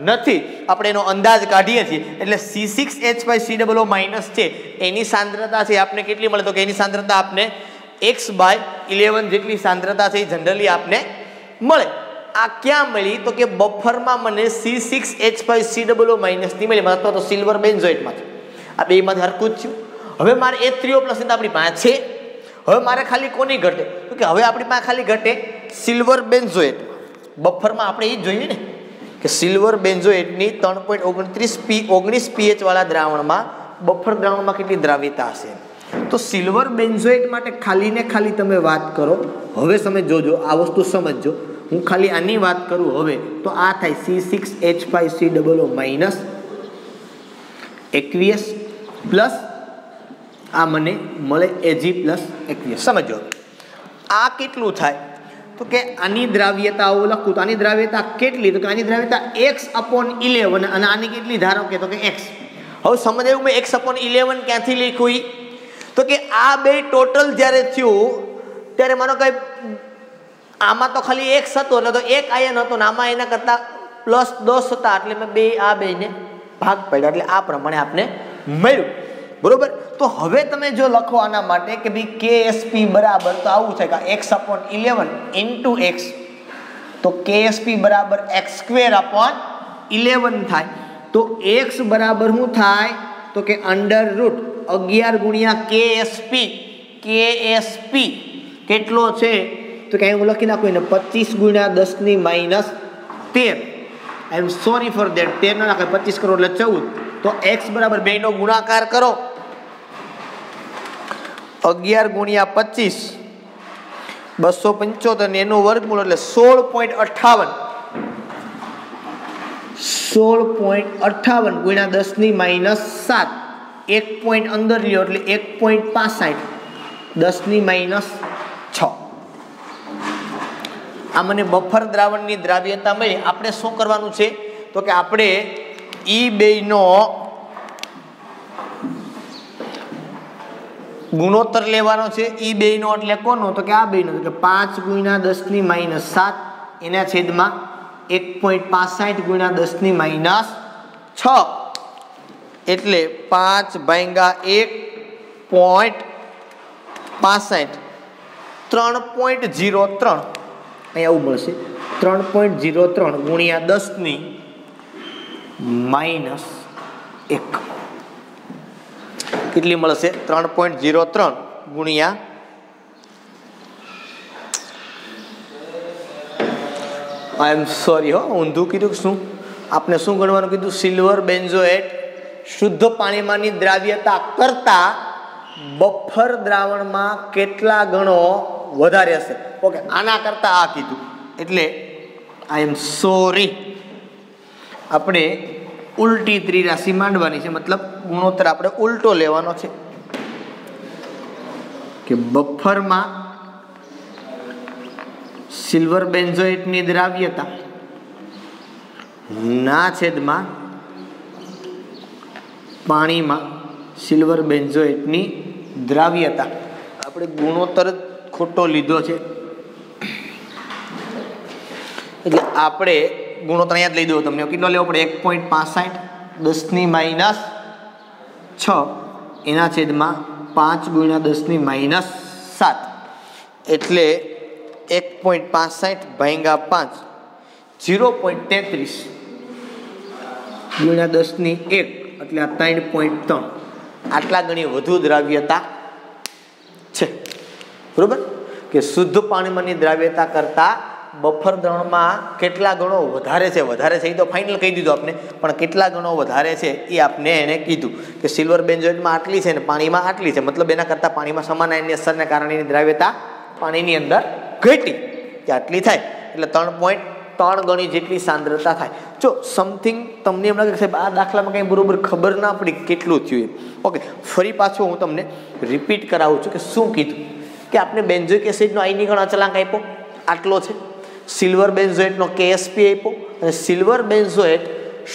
નથી, આપણે એનો અંદાજ કાઢીએ છીએ. એટલે C6H5COO માઇનસ છે એની સાંદ્રતા છે આપણે કેટલી મળે તો કે એની સાંદ્રતા આપણે X/11 જેટલી સાંદ્રતા છે એ જનરલી આપણે મળે. આ ક્યાં મળી તો કે બફરમાં મને C6H5COO માઇનસ ની મળી, અથવા તો સિલ્વર બેન્ઝોઇટમાંથી, આ બેમાંથી હરખું જ થયું. હવે મારે H3O+ ની આપણી પાસે છે, હવે મારે ખાલી કોની ઘટે તો કે હવે આપણી પાસે ખાલી ઘટે સિલ્વર બેન્ઝોઇટ. બફરમાં આપણે એ જ જોઈએ ને કે સિલ્વર બેન્ઝોઇટની 3.19 pH વાળા દ્રાવણમાં બફર દ્રાવણમાં કેટલી દ્રાવ્યતા હશે. તો સિલ્વર બેન્ઝોઇટ માટે ખાલી ને ખાલી તમે વાત કરો, હવે તમે જોજો આ વસ્તુ સમજજો, હું ખાલી આની વાત કરું હવે તો આ થાય C6H5COO માઇનસ 21 પ્લસ આ મને મળે Ag પ્લસ 21. સમજો આ કેટલું થાય તો કે આની દ્રાવ્યતા લખું તો આની દ્રાવ્યતા કેટલી તો કે આની દ્રાવ્યતા X/11, અને આની કેટલી ધારો કે તો કે X. હવે સમજાયું મેં X/11 ક્યાંથી લખ્યું તો કે આ બે ટોટલ જ્યારે થયું ત્યારે માનો કઈ આમાં તો ખાલી X હતો એટલે તો એક આયન હતો ને આમાં એના કરતાં +10 હતા, એટલે મેં આ બેને ભાગ પાડ્યા, એટલે આ પ્રમાણે આપણે મળ્યું, બરોબર. તો હવે તમે જો લખો આના માટે કે ભાઈ KSP બરાબર તો આવું થાય કે X/11 into X, તો KSP બરાબર X²/11 થાય, તો X બરાબર શું થાય તો કે √11 × KSP કેટલો છે તો કે હું લખી નાખું એને 25 × 10 - 13. આઈ એમ સોરી ફોર ધેટ, 13 ના નાખે 25 કરો એટલે 14, તો X બરાબર બેનો ગુણાકાર કરો 11 × 25 275 ને એનું વર્ગમૂળ એટલે 16.58 × 10 - 7, 1 પોઈન્ટ અંદર લ્યો એટલે 1.65 10 - 6. આ મને બફર દ્રાવણની દ્રાવ્યતા મળી. આપણે શું કરવાનું છે તો કે આપણે ઈ બેનો ગુણોત્તર લેવાનો છે. ઈ બેનો એટલે કોનો તો કે આ બેનો, તો કે 5 × 10 - 7 એના છેદમાં 1.65 × 10 - 6, એટલે 5/1.65 3.03 અહીંયા આવું મળશે. 3.03 × 10 - 1 કેટલી મળશે 3.03 ગુણ્યા આઈ એમ સોરી ઊંધું કીધું. શું આપણે શું ગણવાનું કીધું? સિલ્વર બેન્ઝોએટ શુદ્ધ પાણીમાંની દ્રાવ્યતા કરતા બફર દ્રાવણમાં કેટલા ગણો વધારે હશે. ઓકે, આના કરતા આ કીધું એટલે આઈ એમ સોરી, આપણે ઉલટી ત્રિરાશી માંડવાની છે, મતલબ ગુણોત્તર આપણે ઉલટો લેવાનો છે કે બફરમાં સિલ્વર બેન્ઝોઇટની દ્રાવ્યતા ના છેદમાં પાણીમાં સિલ્વર બેન્ઝોઇટની દ્રાવ્યતા. આપણે ગુણોત્તર ખોટો લીધો છે એટલે આપણે ગુણોત્તર અહીંયા જ લઈ દો. તમને કેટલો લેવો પડે? 1.65 10 - 6 એના છેદમાં 5 × 10 - 7, એટલે 1.65 ભાગ્યા 5 0.33 ગુણ્યા 10 ની 1 એટલે આ 3.3 આટલા ગણી વધુ દ્રાવ્યતા છે બરોબર કે શુદ્ધ પાણીમાંની દ્રાવ્યતા કરતા બફર દ્રાવણમાં કેટલા ગણો વધારે છે એ તો ફાઇનલ કહી દીધું આપને પણ કેટલા ગણો વધારે છે એ આપને એને કીધું કે સિલ્વર બેન્ઝોઇટમાં આટલી છે ને પાણીમાં આટલી છે મતલબ એના કરતાં પાણીમાં સમાન આયનની અસરને કારણે એની દ્રાવ્યતા પાણીની અંદર ઘટી કે આટલી થાય એટલે 3.3 ગણી જેટલી સાંદ્રતા થાય જો સમથિંગ તમને એમ લાગે કે આ દાખલામાં કંઈ બરોબર ખબર ના પડી કેટલું થયું ઓકે ફરી પાછું હું તમને રિપીટ કરાવું છું કે શું કીધું કે આપણે બેન્ઝોઇક એસિડનો આયનીકરણ અચળાંક આપ્યો આટલો છે સિલ્વર બેન્ઝોઇટનો KSP આપ્યો અને સિલ્વર બેન્ઝોઇટ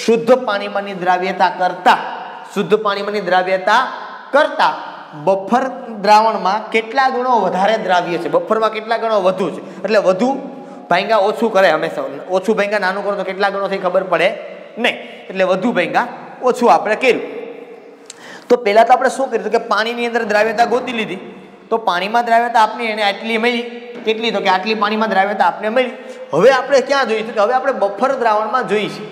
શુદ્ધ પાણીમાંની દ્રાવ્યતા કરતા બફર દ્રાવણમાં કેટલા ગણો વધારે દ્રાવ્ય છે બફરમાં કેટલા ગણો વધુ છે એટલે વધુ ભાંગા ઓછું કરે હંમેશા ઓછું ભાંગા નાનું કરો તો કેટલા ગણો થઈ ખબર પડે નહીં એટલે વધુ ભાંગા ઓછું આપણે કર્યું તો પહેલા તો આપણે શું કર્યું કે પાણીની અંદર દ્રાવ્યતા ગોતી લીધી તો પાણીમાં દ્રાવ્યતા આપની એને આટલી મળી કેટલી તો કે આટલી પાણીમાં દ્રાવ્યતા આપને મળી હવે આપણે ક્યાં જોઈશું કે હવે આપણે બફર દ્રાવણમાં જોઈશું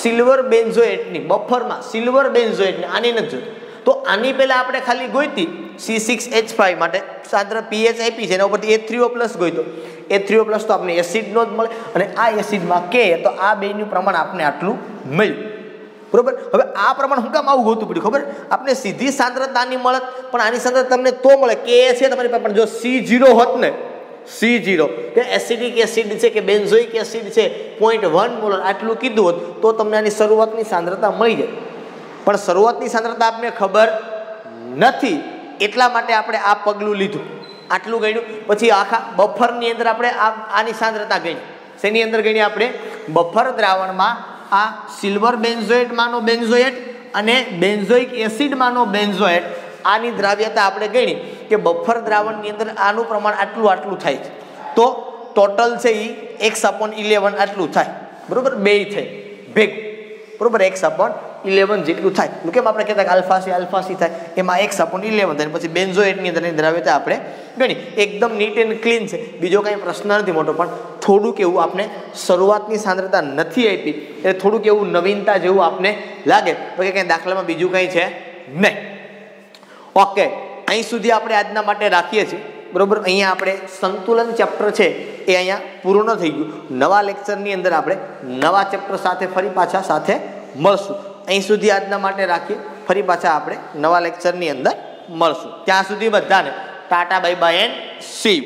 સિલ્વર બેન્ઝોએટની બફરમાં સિલ્વર બેન્ઝોએટની આની નથી જોઈતું તો આની પહેલા આપણે ખાલી ગોઈતી C6H5 માટે સાંદ્ર pH આપી છે એના ઉપરથી H3O+ ગોઈતો H3O+ તો આપણે એસિડનો જ મળે અને આ એસિડમાં K તો આ બેનું પ્રમાણ આપણે આટલું મળ્યું બરોબર હવે આ પ્રમાણ હું કામ આવું ગોતું પડ્યું ખબર આપણે સીધી સાંદ્રતાની મળત પણ આની સાંદ્રતા તમને તો મળે K છે તમારી પાસે પણ જો C0 હોત ને C0 કે એસિડિક એસિડ છે કે બેન્ઝોઇક એસિડ છે 0.1 મોલર આટલું કીધું હોત તો તમને આની શરૂઆતની સાંદ્રતા મળી જાય પણ શરૂઆતની સાંદ્રતા આપને ખબર નથી એટલા માટે આપણે આ પગલું લીધું આટલું ગણ્યું પછી આખા બફરની અંદર આપણે આની સાંદ્રતા ગણી શેની અંદર ગણી આપણે બફર દ્રાવણમાં આ સિલ્વર બેન્ઝોએટમાંનો બેન્ઝોએટ અને બેન્ઝોઇક એસિડમાંનો બેન્ઝોએટ આની દ્રાવ્યતા આપણે ગણી કે બફર દ્રાવણની અંદર આનું પ્રમાણ આટલું થાય છે તો ટોટલ છે એ 1/11 આટલું થાય બરોબર બે થાય ભેગું બરોબર 1/11 જેટલું થાય કેમ આપણે કહેતા કે આલ્ફા સી થાય એમાં 1/11 થાય પછી બેન્ઝોએટની અંદર દ્રાવ્યતા આપણે ગણી એકદમ નીટ એન્ડ ક્લીન છે બીજો કાંઈ પ્રશ્ન નથી મોટો પણ થોડુંક એવું આપણે શરૂઆતની સાંદ્રતા નથી આપી એટલે થોડુંક એવું નવીનતા જેવું આપને લાગે તો કે કંઈ દાખલામાં બીજું કંઈ છે નહીં ઓકે અહીં સુધી આપણે આજના માટે રાખીએ છીએ બરોબર અહીંયા આપણે સંતુલન ચેપ્ટર છે એ અહીંયા પૂર્ણ થઈ ગયું નવા લેક્ચરની અંદર આપણે નવા ચેપ્ટર સાથે ફરી પાછા સાથે મળશું અહીં સુધી આજના માટે રાખીએ ફરી પાછા આપણે નવા લેક્ચરની અંદર મળશું ત્યાં સુધી બધાને Tata bye bye and C you